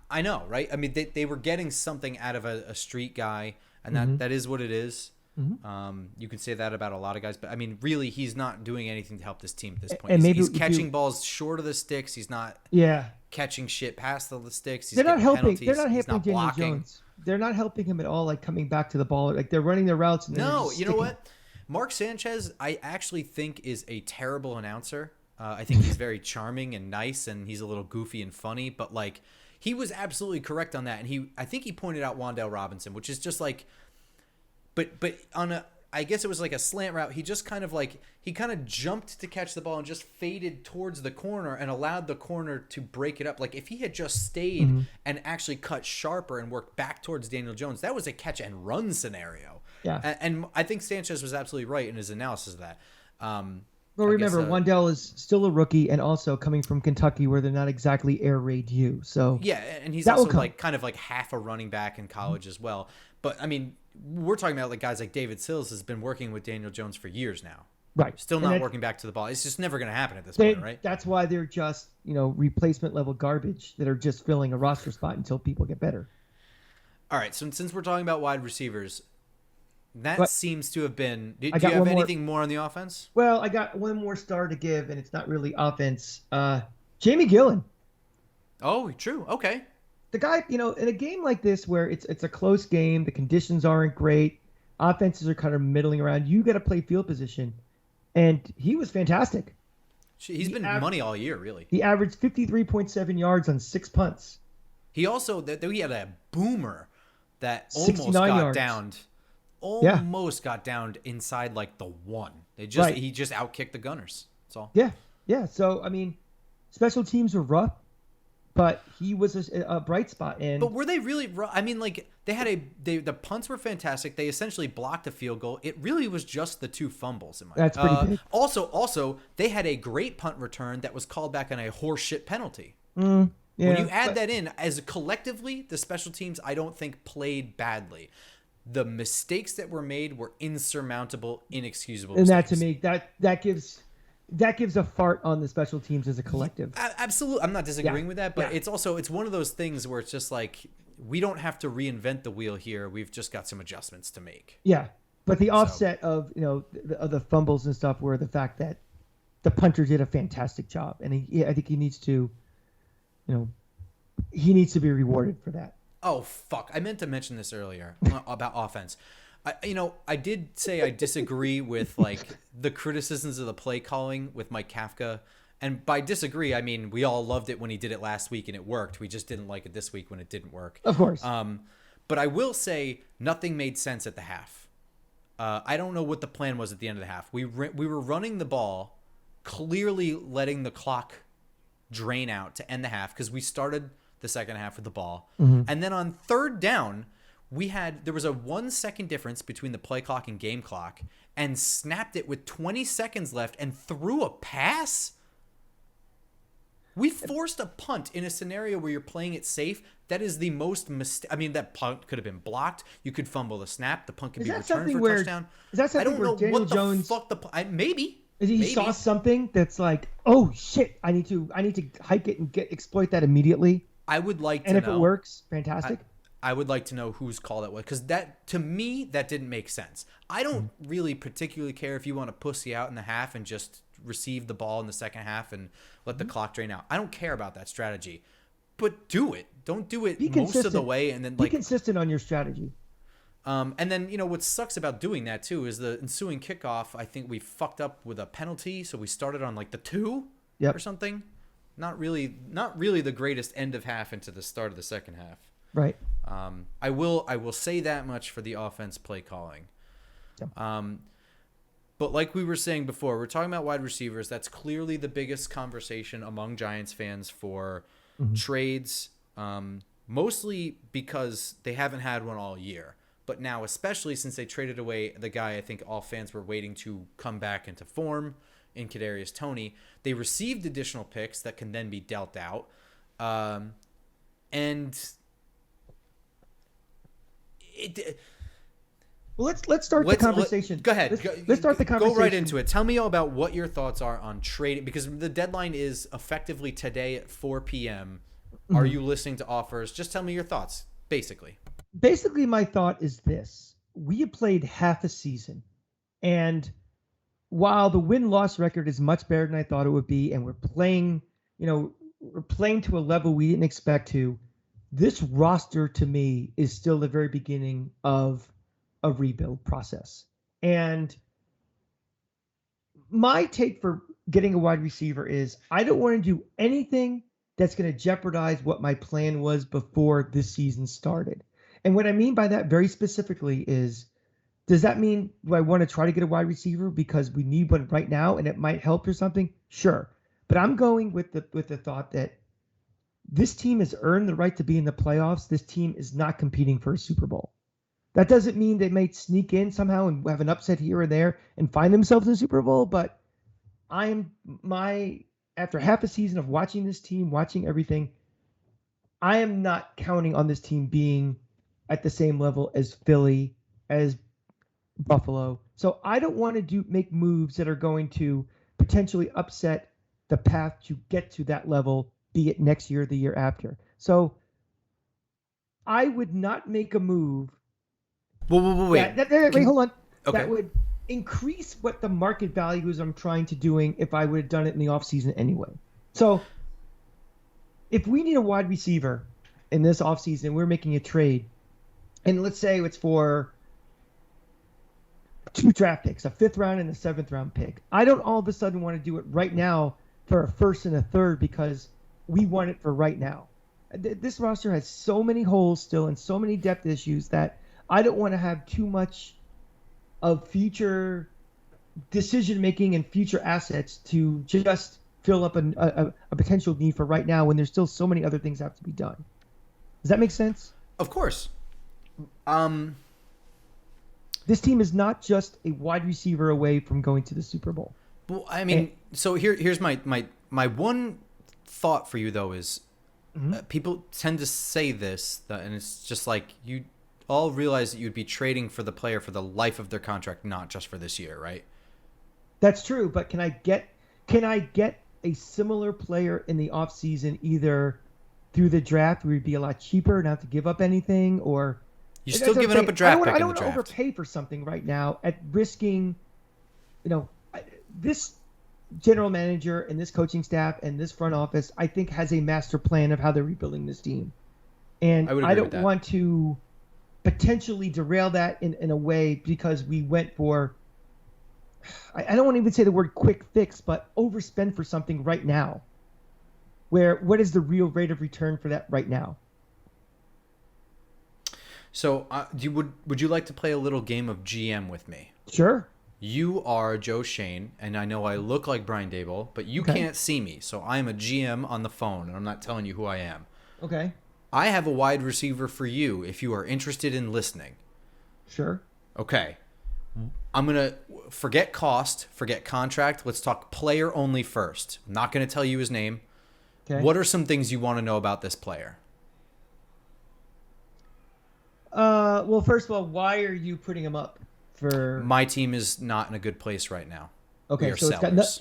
I know, right? I mean, they were getting something out of a street guy, and that is what it is. You can say that about a lot of guys, but I mean, really, he's not doing anything to help this team at this point. And maybe He's catching balls short of the sticks. He's not Yeah, catching shit past the sticks. He's they're not getting helping. penalties. They're not He's helping not Daniel blocking. Jones. They're not helping him at all. Like coming back to the ball, like they're running their routes. And they're No, just you know sticking. what? Mark Sanchez, I actually think is a terrible announcer. I think he's very charming and nice, and he's a little goofy and funny. But like, he was absolutely correct on that, and I think he pointed out Wan'Dale Robinson, which is just like, but on a, I guess it was like a slant route. He just kind of jumped to catch the ball and just faded towards the corner and allowed the corner to break it up. Like if he had just stayed and actually cut sharper and worked back towards Daniel Jones, that was a catch and run scenario. Yeah. And I think Sanchez was absolutely right in his analysis of that. Well, remember, Wan'Dale is still a rookie and also coming from Kentucky, where they're not exactly air raid you. So yeah, and he's that will also come. like kind of like half a running back in college as well. But I mean, we're talking about like guys like David Sills has been working with Daniel Jones for years now. Right. Still And not working back to the ball. It's just never going to happen at this point, right? That's why they're just, replacement level garbage that are just filling a roster spot until people get better. All right. So since we're talking about wide receivers, that seems to have been. Do you have anything more on the offense? Well, I got one more star to give, and it's not really offense. Jamie Gillen. Oh, true. Okay. The guy, in a game like this where it's a close game, the conditions aren't great, offenses are kind of middling around, you got to play field position. And he was fantastic. He's been money all year, really. He averaged 53.7 yards on 6 punts. He also, he had a boomer that almost got yards. downed. Almost got downed inside like the one. He just outkicked the Gunners. That's all. Yeah. So, I mean, special teams were rough, but he was a bright spot. But were they really rough? I mean, like they had the punts were fantastic. They essentially blocked a field goal. It really was just the 2 fumbles in my That's pretty big. Also, they had a great punt return that was called back on a horseshit penalty. Yeah, when you add that in, as collectively, the special teams I don't think played badly. The mistakes that were made were insurmountable, inexcusable mistakes. And that to me, that gives a fart on the special teams as a collective. Absolutely. I'm not disagreeing with that, but it's one of those things where it's just like, we don't have to reinvent the wheel here. We've just got some adjustments to make. Yeah. But the offset of, the fumbles and stuff were the fact that the punter did a fantastic job. And I think he needs to, he needs to be rewarded for that. Oh, fuck. I meant to mention this earlier about offense. I did say I disagree with like the criticisms of the play calling with Mike Kafka. And by disagree, I mean, we all loved it when he did it last week and it worked. We just didn't like it this week when it didn't work. Of course. But I will say nothing made sense at the half. I don't know what the plan was at the end of the half. We were running the ball, clearly letting the clock drain out to end the half because we started the second half with the ball. And then on third down, there was a 1 second difference between the play clock and game clock and snapped it with 20 seconds left and threw a pass. We forced a punt in a scenario where you're playing it safe. That is the most that punt could have been blocked. You could fumble the snap. The punt could be returned for a touchdown. Is that something where Daniel Jones maybe he saw something that's like, oh shit, I need to hike it and exploit that immediately. I would like to know. And if it works, fantastic. I would like to know whose call that was, because that, to me, that didn't make sense. I don't really particularly care if you want to pussy out in the half and just receive the ball in the second half and let the clock drain out. I don't care about that strategy, but do it. Don't do it most of the way and then be consistent on your strategy. And then, what sucks about doing that too is the ensuing kickoff. I think we fucked up with a penalty, so we started on like the 2 or something. Not really the greatest end of half into the start of the second half. Right. I will say that much for the offense play calling. Yep. But like we were saying before, we're talking about wide receivers. That's clearly the biggest conversation among Giants fans for trades, mostly because they haven't had one all year. but now especially since they traded away the guy I think all fans were waiting to come back into form in Kadarius Toney, they received additional picks that can then be dealt out. And Well, let's start the conversation. Go ahead. Let's start the conversation. Go right into it. Tell me all about what your thoughts are on trading, because the deadline is effectively today at 4 p.m. Are you listening to offers? Just tell me your thoughts, basically. Basically, my thought is this. We have played half a season, and while the win-loss record is much better than I thought it would be, and we're playing to a level we didn't expect to, this roster to me is still the very beginning of a rebuild process. And my take for getting a wide receiver is I don't want to do anything that's going to jeopardize what my plan was before this season started. And what I mean by that very specifically is, does that mean do I want to try to get a wide receiver because we need one right now and it might help or something? Sure. But I'm going with the thought that this team has earned the right to be in the playoffs. This team is not competing for a Super Bowl. That doesn't mean they may sneak in somehow and have an upset here or there and find themselves in the Super Bowl. But after half a season of watching this team, watching everything, I am not counting on this team being at the same level as Philly, as Buffalo. So I don't want to make moves that are going to potentially upset the path to get to that level, be it next year or the year after. So I would not make a move. Wait, hold on. Okay. That would increase what the market value is I'm trying to doing if I would have done it in the offseason anyway. So if we need a wide receiver in this offseason, we're making a trade, and let's say it's for 2 draft picks, a 5th round and a 7th round pick. I don't all of a sudden want to do it right now for a 1st and a 3rd because we want it for right now. This roster has so many holes still and so many depth issues that I don't want to have too much of future decision-making and future assets to just fill up a potential need for right now when there's still so many other things that have to be done. Does that make sense? Of course. This team is not just a wide receiver away from going to the Super Bowl. Well, I mean, so here's my one thought for you, though, is people tend to say this, and it's just like you all realize that you'd be trading for the player for the life of their contract, not just for this year, right? That's true, but can I get a similar player in the offseason either through the draft where it'd be a lot cheaper, not to give up anything, or you're still giving up a draft pick in the draft. I don't want to overpay for something right now at risking, this general manager and this coaching staff and this front office, I think, has a master plan of how they're rebuilding this team. And I don't want to potentially derail that in a way because we went for, I don't want to even say the word quick fix, but overspend for something right now. What is the real rate of return for that right now? So would you like to play a little game of GM with me? Sure. You are Joe Shane, and I know I look like Brian Dable, but you can't see me, so I'm a GM on the phone, and I'm not telling you who I am. Okay. I have a wide receiver for you if you are interested in listening. Sure. Okay. I'm going to forget cost, forget contract. Let's talk player only first. I'm not going to tell you his name. Okay. What are some things you want to know about this player? Well, first of all, why are you putting him up? My team is not in a good place right now. Okay, so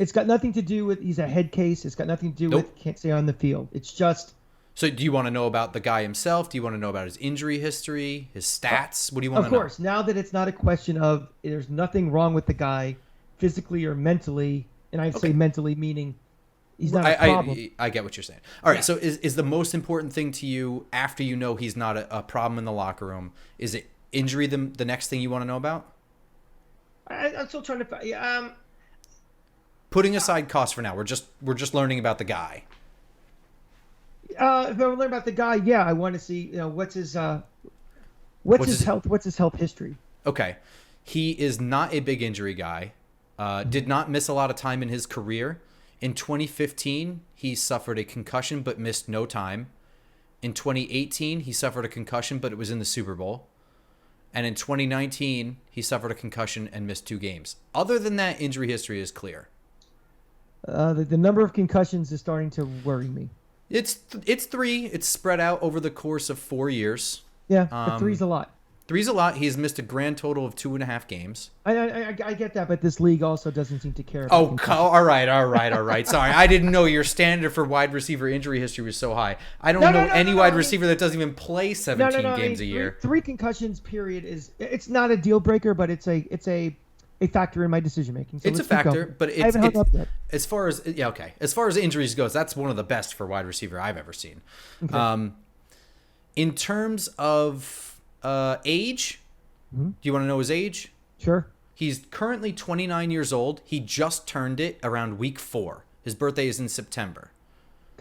it's got nothing to do with he's a head case. It's got nothing to do with can't stay on the field. It's just. So do you want to know about the guy himself? Do you want to know about his injury history, his stats? What do you want to know? Of course, now that it's not a question of there's nothing wrong with the guy physically or mentally, and I'd say mentally meaning he's not a problem. I get what you're saying. All right, so is the most important thing to you after you know he's not a problem in the locker room, is it injury the next thing you want to know about? I'm still trying to putting aside cost for now. We're just learning about the guy. If I learn about the guy, I want to see what's his health history. Okay, he is not a big injury guy. Did not miss a lot of time in his career. In 2015, he suffered a concussion but missed no time. In 2018, he suffered a concussion but it was in the Super Bowl. And in 2019, he suffered a concussion and missed 2 games. Other than that, injury history is clear. The number of concussions is starting to worry me. It's 3. It's spread out over the course of 4 years. Yeah, but 3's a lot. 3's a lot. He's missed a grand total of 2.5 games. I get that, but this league also doesn't seem to care. All right. Sorry, I didn't know your standard for wide receiver injury history was so high. I don't know any wide receiver that doesn't even play 17 games a year. 3 concussions period it's not a deal breaker, but it's a factor in my decision making. So it's a factor, but I haven't hung up yet. As far as injuries goes, that's one of the best for wide receiver I've ever seen. Okay. In terms of age, do you want to know his age? Sure. He's currently 29 years old. He just turned it around week 4. His birthday is in September.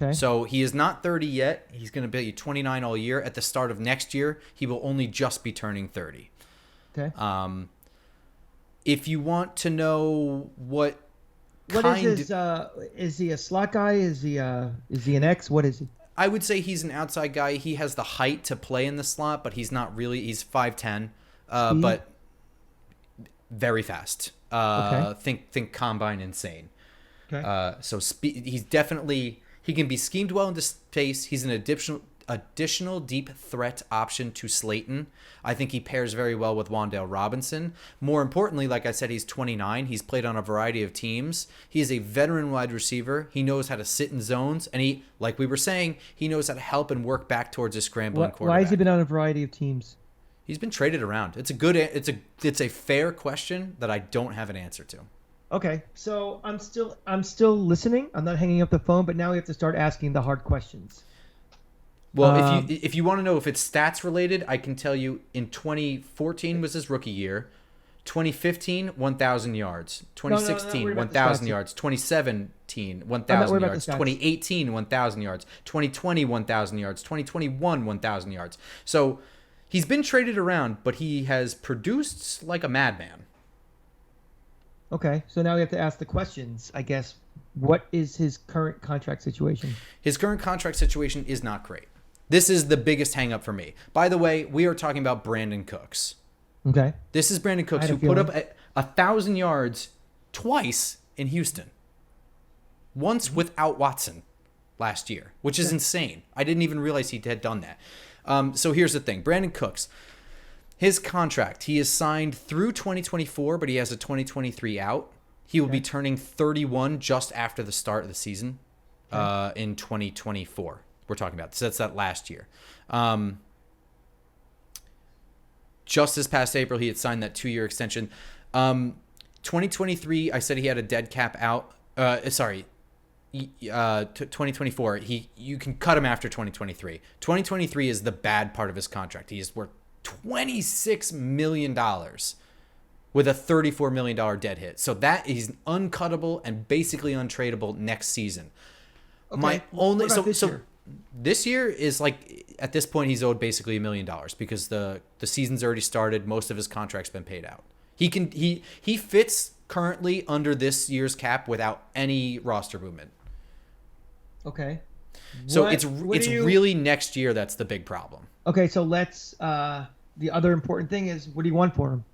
Okay. So he is not 30 yet. He's going to be 29 all year. At the start of next year, he will only just be turning 30. Okay. If you want to know what is he a slot guy? Is he an X? What is he? I would say he's an outside guy. He has the height to play in the slot, but he's not really. He's 5'10", but very fast. Okay. Think combine insane. Okay. So he's definitely, he can be schemed well into space. He's an additional deep threat option to Slayton. I think he pairs very well with Wan'Dale Robinson. More importantly, like I said, he's 29. He's played on a variety of teams. He is a veteran wide receiver. He knows how to sit in zones, and he, like we were saying, he knows how to help and work back towards a scrambling quarterback. Why has he been on a variety of teams? He's been traded around. It's a fair question that I don't have an answer to. Okay, so I'm still listening. I'm not hanging up the phone, but now we have to start asking the hard questions. Well, if you want to know if it's stats related, I can tell you in 2014 was his rookie year. 2015, 1,000 yards. 2016, 1,000 yards. 2017, 1,000 yards. 2018, 1,000 yards. 2020, 1,000 yards. 2021, 1,000 yards. So he's been traded around, but he has produced like a madman. Okay, so now we have to ask the questions, I guess. What is his current contract situation? His current contract situation is not great. This is the biggest hang-up for me. By the way, we are talking about Brandon Cooks. Okay. This is Brandon Cooks, who put up 1,000 yards twice in Houston. Once without Watson last year, which is insane. I didn't even realize he had done that. So here's the thing. Brandon Cooks, his contract, he is signed through 2024, but he has a 2023 out. He will be turning 31 just after the start of the season in 2024. We're talking about. So that's that last year. Just this past April, he had signed that 2-year extension. 2023, I said he had a dead cap out. 2024, you can cut him after 2023. 2023 is the bad part of his contract. He is worth $26 million with a $34 million dead hit. So that is uncuttable and basically untradeable next season. Okay. My only this year? This year is like, at this point, he's owed basically $1 million because the season's already started. Most of his contract's been paid out. He fits currently under this year's cap without any roster movement. Okay. So it's really next year that's the big problem. Okay, so let's the other important thing is, what do you want for him?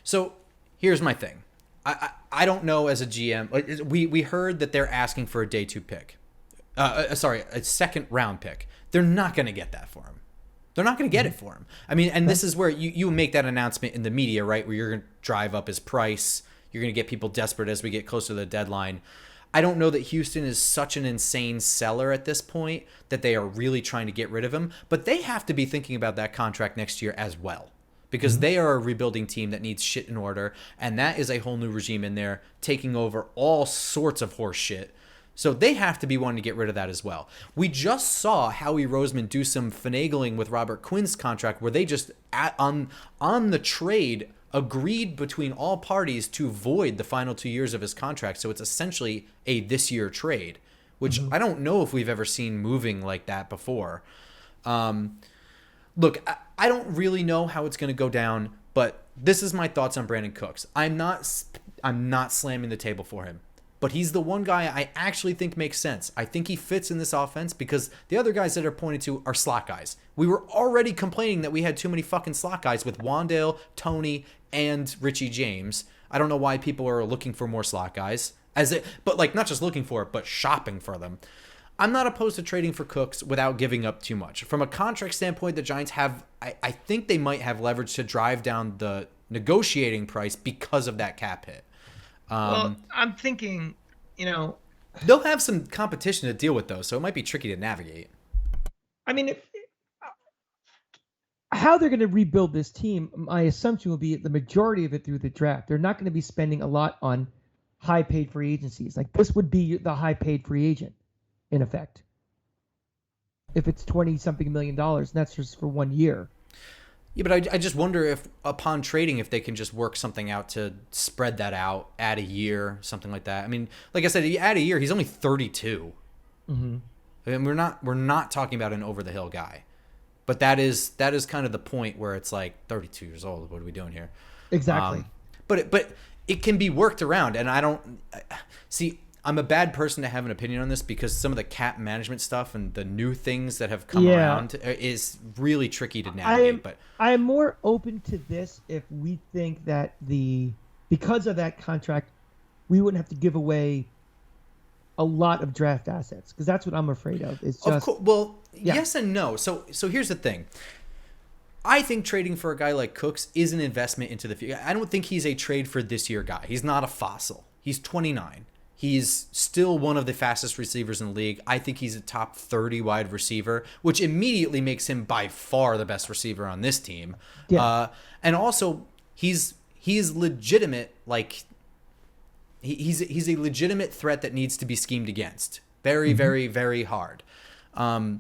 So here's my thing. I don't know as a GM. We heard that they're asking for a day 2 pick. A second round pick. They're not going to get that for him. They're not going to get it for him. I mean, and this is where you make that announcement in the media, right? Where you're going to drive up his price. You're going to get people desperate as we get closer to the deadline. I don't know that Houston is such an insane seller at this point that they are really trying to get rid of him. But they have to be thinking about that contract next year as well. Because they are a rebuilding team that needs shit in order. And that is a whole new regime in there taking over all sorts of horse shit. So they have to be wanting to get rid of that as well. We just saw Howie Roseman do some finagling with Robert Quinn's contract where they just, on the trade, agreed between all parties to void the final 2 years of his contract. So it's essentially a this-year trade, which I don't know if we've ever seen moving like that before. Look, I don't really know how it's going to go down, but this is my thoughts on Brandon Cooks. I'm not slamming the table for him. but he's the one guy I actually think makes sense. I think he fits in this offense because the other guys that are pointed to are slot guys. We were already complaining that we had too many fucking slot guys with Wandale, Tony, and Richie James. I don't know why people are looking for more slot guys. But like not just looking for it, but shopping for them. I'm not opposed to trading for Cooks without giving up too much. From a contract standpoint, the Giants have, I think they might have leverage to drive down the negotiating price because of that cap hit. Well, I'm thinking, they'll have some competition to deal with, though, so it might be tricky to navigate. I mean, how they're going to rebuild this team, my assumption will be the majority of it through the draft. They're not going to be spending a lot on high-paid free agencies. Like, this would be the high-paid free agent, in effect. If it's 20-something million, and that's just for 1 year. Yeah, but I just wonder if upon trading, if they can just work something out to spread that out, add a year, something like that. I mean, like I said, you add a year, he's only 32. Mm-hmm. I mean, we're not talking about an over the hill guy, but that is kind of the point where it's like 32 years old. What are we doing here? Exactly. But it can be worked around, and I don't see. I'm a bad person to have an opinion on this because some of the cap management stuff and the new things that have come around is really tricky to navigate. I am more open to this if we think that because of that contract, we wouldn't have to give away a lot of draft assets, because that's what I'm afraid of. It's just, of course, well, yes and no. So here's the thing. I think trading for a guy like Cooks is an investment into the future. I don't think he's a trade for this year guy. He's not a fossil. He's 29. He's still one of the fastest receivers in the league. I think he's a top 30 wide receiver, which immediately makes him by far the best receiver on this team. Yeah. And also, he's legitimate. Like he's a legitimate threat that needs to be schemed against. Very, very, very hard. I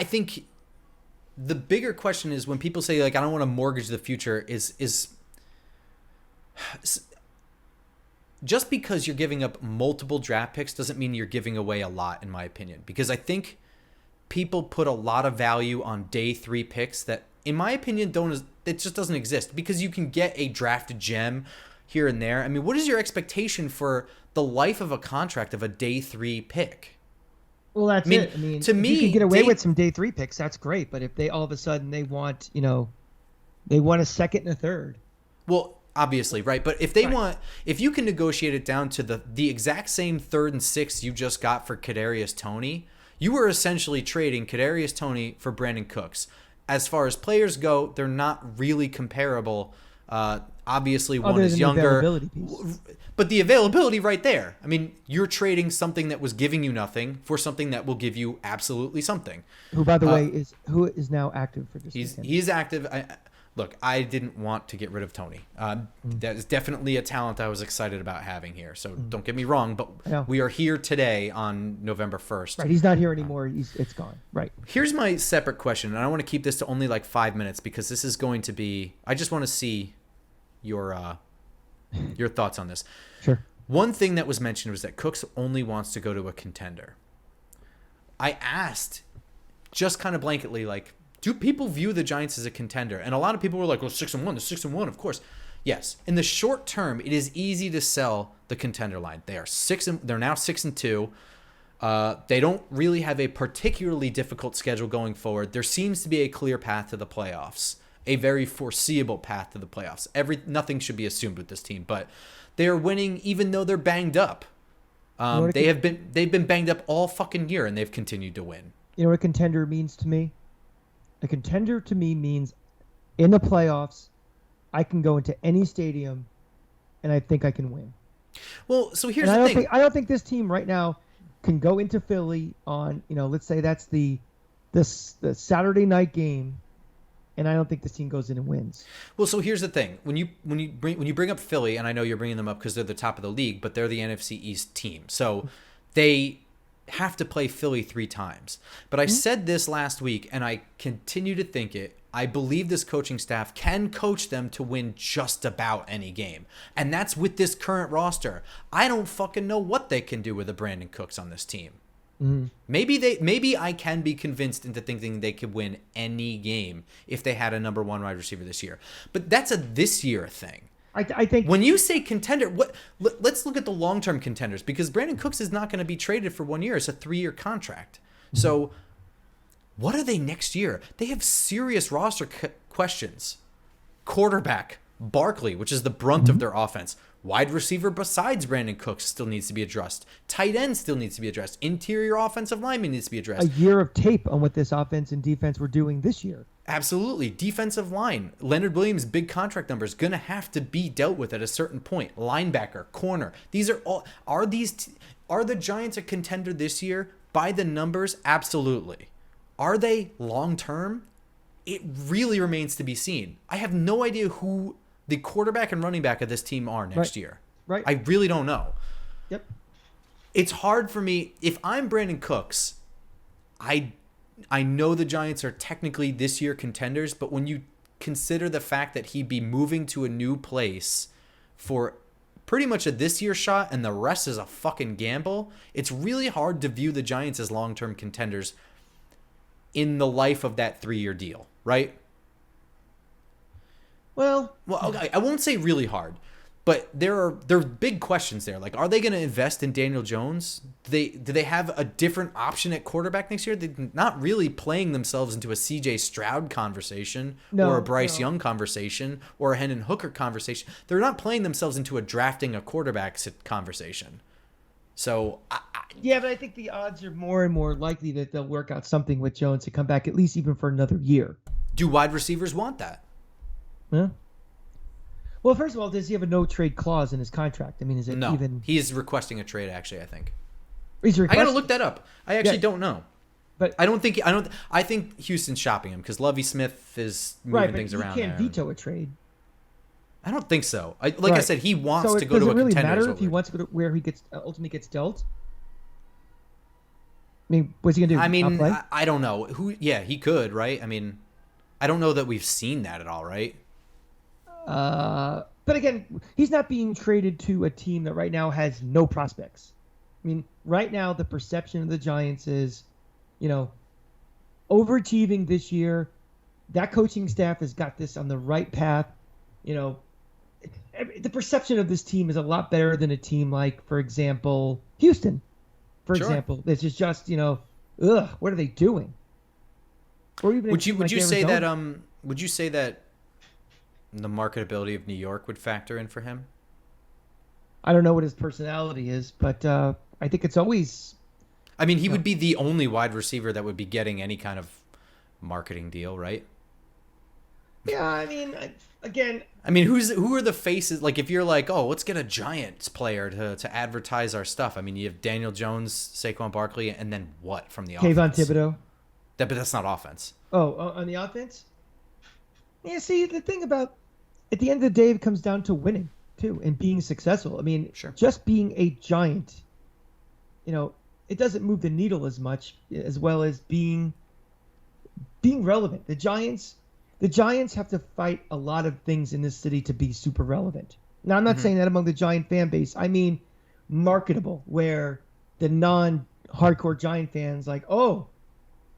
think the bigger question is when people say, like, I don't want to mortgage the future is just because you're giving up multiple draft picks doesn't mean you're giving away a lot, in my opinion, because I think people put a lot of value on day 3 picks that, in my opinion, it just doesn't exist, because you can get a draft gem here and there. I mean, what is your expectation for the life of a contract of a day 3 pick? Well, that's it. I mean, to me, you can get away with some day 3 picks, that's great. But if they all of a sudden they want a second and a third. Well, obviously, right. But if if you can negotiate it down to the exact same 3rd and 6th you just got for Kadarius Toney, you were essentially trading Kadarius Toney for Brandon Cooks. As far as players go, they're not really comparable. Obviously, one is younger, but the availability right there. I mean, you're trading something that was giving you nothing for something that will give you absolutely something. Who, by the way, is now active for this? He's active. Look, I didn't want to get rid of Toney. That is definitely a talent I was excited about having here. So don't get me wrong, but we are here today on November 1st. Right, he's not here anymore. It's gone. Right. Here's my separate question, and I want to keep this to only like 5 minutes because this is going to be. I just want to see your thoughts on this. Sure. One thing that was mentioned was that Cooks only wants to go to a contender. I asked, just kind of blanketly, like, do people view the Giants as a contender? And a lot of people were like, well, 6-1, they're 6-1, of course. Yes. In the short term, it is easy to sell the contender line. They're now 6-2. They don't really have a particularly difficult schedule going forward. There seems to be a clear path to the playoffs, a very foreseeable path to the playoffs. Nothing should be assumed with this team, but they are winning even though they're banged up. They've been banged up all fucking year, and they've continued to win. You know what a contender means to me? A contender to me means in the playoffs, I can go into any stadium, and I think I can win. Well, so here's the thing. I don't think this team right now can go into Philly on, let's say that's the Saturday night game, and I don't think this team goes in and wins. Well, so here's the thing. When you bring up Philly, and I know you're bringing them up because they're the top of the league, but they're the NFC East team, so they have to play Philly 3 times. But I said this last week, and I continue to think it. I believe this coaching staff can coach them to win just about any game. And that's with this current roster. I don't fucking know what they can do with a Brandon Cooks on this team. Maybe I can be convinced into thinking they could win any game if they had a number 1 wide receiver this year. But that's a this year thing. I think when you say contender, let's look at the long-term contenders, because Brandon Cooks is not going to be traded for 1 year. It's a 3-year contract. Mm-hmm. So what are they next year? They have serious roster questions. Quarterback, Barkley, which is the brunt of their offense. Wide receiver besides Brandon Cooks still needs to be addressed. Tight end still needs to be addressed. Interior offensive lineman needs to be addressed. A year of tape on what this offense and defense were doing this year. Absolutely. Defensive line. Leonard Williams' big contract number is going to have to be dealt with at a certain point. Linebacker, corner. These are all. Are the Giants a contender this year? By the numbers, absolutely. Are they long term? It really remains to be seen. I have no idea who the quarterback and running back of this team are next year. Right. I really don't know. Yep. It's hard for me. If I'm Brandon Cooks, I know the Giants are technically this year contenders, but when you consider the fact that he'd be moving to a new place for pretty much a this year shot and the rest is a fucking gamble, it's really hard to view the Giants as long-term contenders in the life of that 3-year deal, right? Well, okay, I won't say really hard, but there are big questions there. Like, are they going to invest in Daniel Jones? Do they have a different option at quarterback next year? They're not really playing themselves into a CJ Stroud conversation or a Bryce Young conversation or a Hendon Hooker conversation. They're not playing themselves into a drafting a quarterback conversation. So, yeah, but I think the odds are more and more likely that they'll work out something with Jones to come back at least even for another year. Do wide receivers want that? Huh? Well, first of all, does he have a no-trade clause in his contract? I mean, is it no, even... he is requesting a trade, actually, I think. He's I got to look that up. I actually don't know. But I think Houston's shopping him because Lovie Smith is moving things around there. Right, but he can't veto a trade. I don't think so. I said, he wants to go to a contender. Does it really matter if he wants to go to where he ultimately gets dealt? I mean, what's he going to do? I mean, I don't know. He could, right? I mean, I don't know that we've seen that at all, right? But again, he's not being traded to a team that right now has no prospects. I mean, right now the perception of the Giants is, overachieving this year. That coaching staff has got this on the right path. The perception of this team is a lot better than a team like, for example, Houston. For example, this is just, what are they doing? Or even would you say that the marketability of New York would factor in for him? I don't know what his personality is, but I think it's always... I mean, he would be the only wide receiver that would be getting any kind of marketing deal, right? Yeah, I mean, again... I mean, who are the faces? Like, if you're like, oh, let's get a Giants player to advertise our stuff. I mean, you have Daniel Jones, Saquon Barkley, and then what from the offense? Kayvon Thibodeau. But that's not offense. Oh, on the offense? Yeah, see, the thing about... At the end of the day, it comes down to winning, too, and being successful. I mean, just being a Giant, it doesn't move the needle as much as well as being relevant. The Giants have to fight a lot of things in this city to be super relevant. Now, I'm not saying that among the Giant fan base. I mean marketable, where the non-hardcore Giant fans like, oh,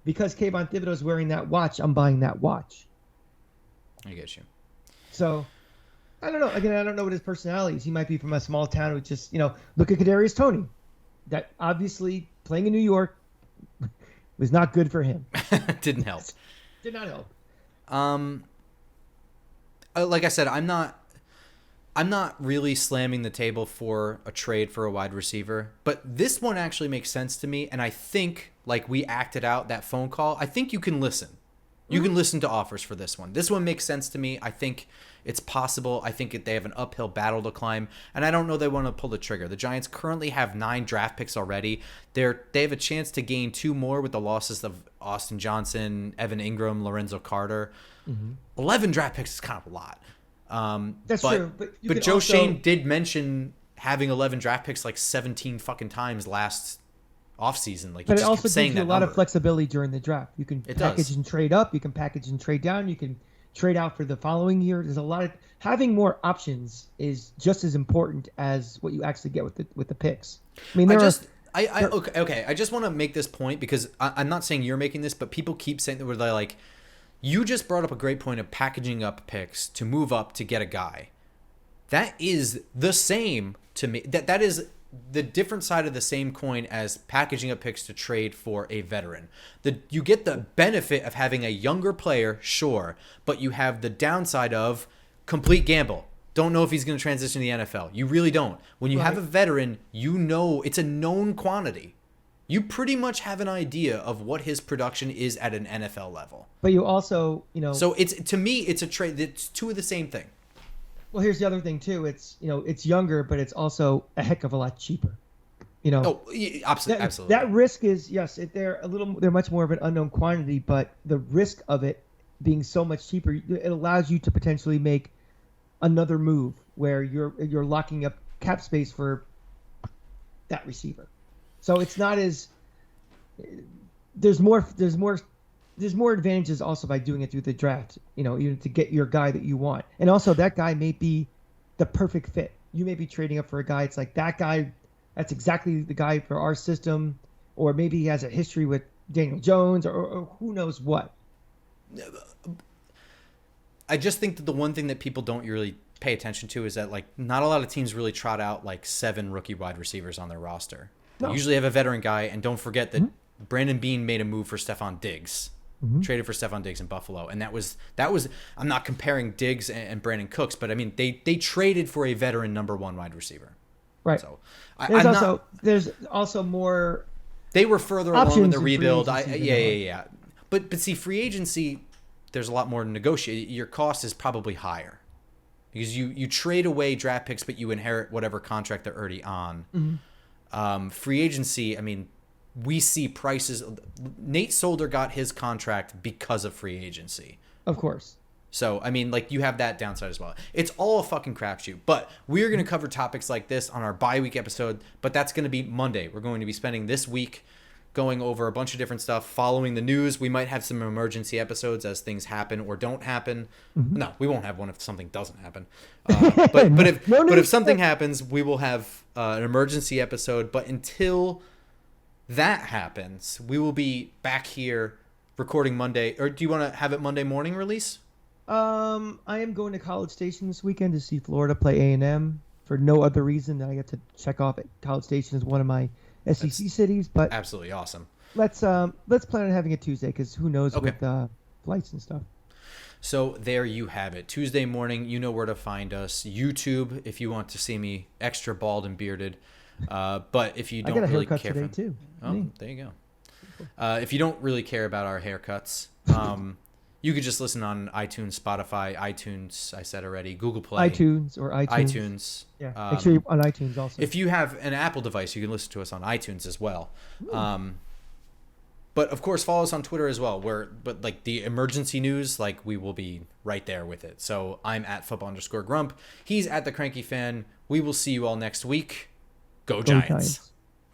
because Kayvon Thibodeau is wearing that watch, I'm buying that watch. I get you. So, I don't know. Again, I don't know what his personality is. He might be from a small town who just, look at Kadarius Toney. That obviously playing in New York was not good for him. Didn't help. Did not help. Like I said, I'm not really slamming the table for a trade for a wide receiver, but this one actually makes sense to me. And I think, like we acted out that phone call, I think you can listen. You can listen to offers for this one. This one makes sense to me. I think it's possible. I think they have an uphill battle to climb, and I don't know they want to pull the trigger. The Giants currently have 9 draft picks already. They have a chance to gain 2 more with the losses of Austin Johnson, Evan Ingram, Lorenzo Carter. 11 draft picks is kind of a lot. That's true. But Joe Shane did mention having 11 draft picks like 17 fucking times last offseason. But it also gives you a lot of flexibility during the draft. You can package and trade up. You can package and trade down. You can trade out for the following year. There's a lot of having more options is just as important as what you actually get with the picks. I mean, okay. I just want to make this point because I'm not saying you're making this, but people keep saying that where they're like, you just brought up a great point of packaging up picks to move up to get a guy. that is the same to me. That is the different side of the same coin as packaging up picks to trade for a veteran. You get the benefit of having a younger player, sure, but you have the downside of complete gamble. Don't know if he's going to transition to the NFL. You really don't. When you have a veteran, you know it's a known quantity. You pretty much have an idea of what his production is at an NFL level. But you also, So to me, it's a trade. It's two of the same thing. Well, here's the other thing too. It's it's younger, but it's also a heck of a lot cheaper. Oh, absolutely. That risk is they're much more of an unknown quantity, but the risk of it being so much cheaper, it allows you to potentially make another move where you're locking up cap space for that receiver. So it's not as there's more advantages also by doing it through the draft, even to get your guy that you want. And also that guy may be the perfect fit. You may be trading up for a guy. It's like that guy, that's exactly the guy for our system, or maybe he has a history with Daniel Jones or who knows what. I just think that the one thing that people don't really pay attention to is that not a lot of teams really trot out 7 rookie wide receivers on their roster. They usually have a veteran guy, and don't forget that Brandon Beane made a move for Stephon Diggs. Traded for Stephon Diggs in Buffalo, and that was I'm not comparing Diggs and Brandon Cooks, but I mean they traded for a veteran number 1 wide receiver. Right. So there's also more. They were further along in the rebuild. Yeah. But see, free agency, there's a lot more to negotiate. Your cost is probably higher because you trade away draft picks, but you inherit whatever contract they're already on. Free agency, I mean, we see prices. Nate Solder got his contract because of free agency. Of course. So, I mean, you have that downside as well. It's all a fucking crapshoot. But we're going to cover topics like this on our bye-week episode, but that's going to be Monday. We're going to be spending this week going over a bunch of different stuff, following the news. We might have some emergency episodes as things happen or don't happen. No, we won't have one if something doesn't happen. But if something happens, we will have an emergency episode. But until that happens, we will be back here recording Monday. Or do you want to have it Monday morning release? I am going to College Station this weekend to see Florida play A&M for no other reason than I get to check off it. College Station is one of my SEC cities, but absolutely awesome. Let's plan on having it Tuesday because who knows with flights and stuff. So there you have it. Tuesday morning, you know where to find us. YouTube, if you want to see me extra bald and bearded. But if you don't really care today too. There you go. If you don't really care about our haircuts, you could just listen on iTunes, Spotify, iTunes, I said already, Google Play. iTunes. Yeah, make sure you're on iTunes also. If you have an Apple device, you can listen to us on iTunes as well. But, of course, follow us on Twitter as well. But the emergency news, we will be right there with it. So I'm at @football_grump. He's at the Cranky Fan. We will see you all next week. Go Giants.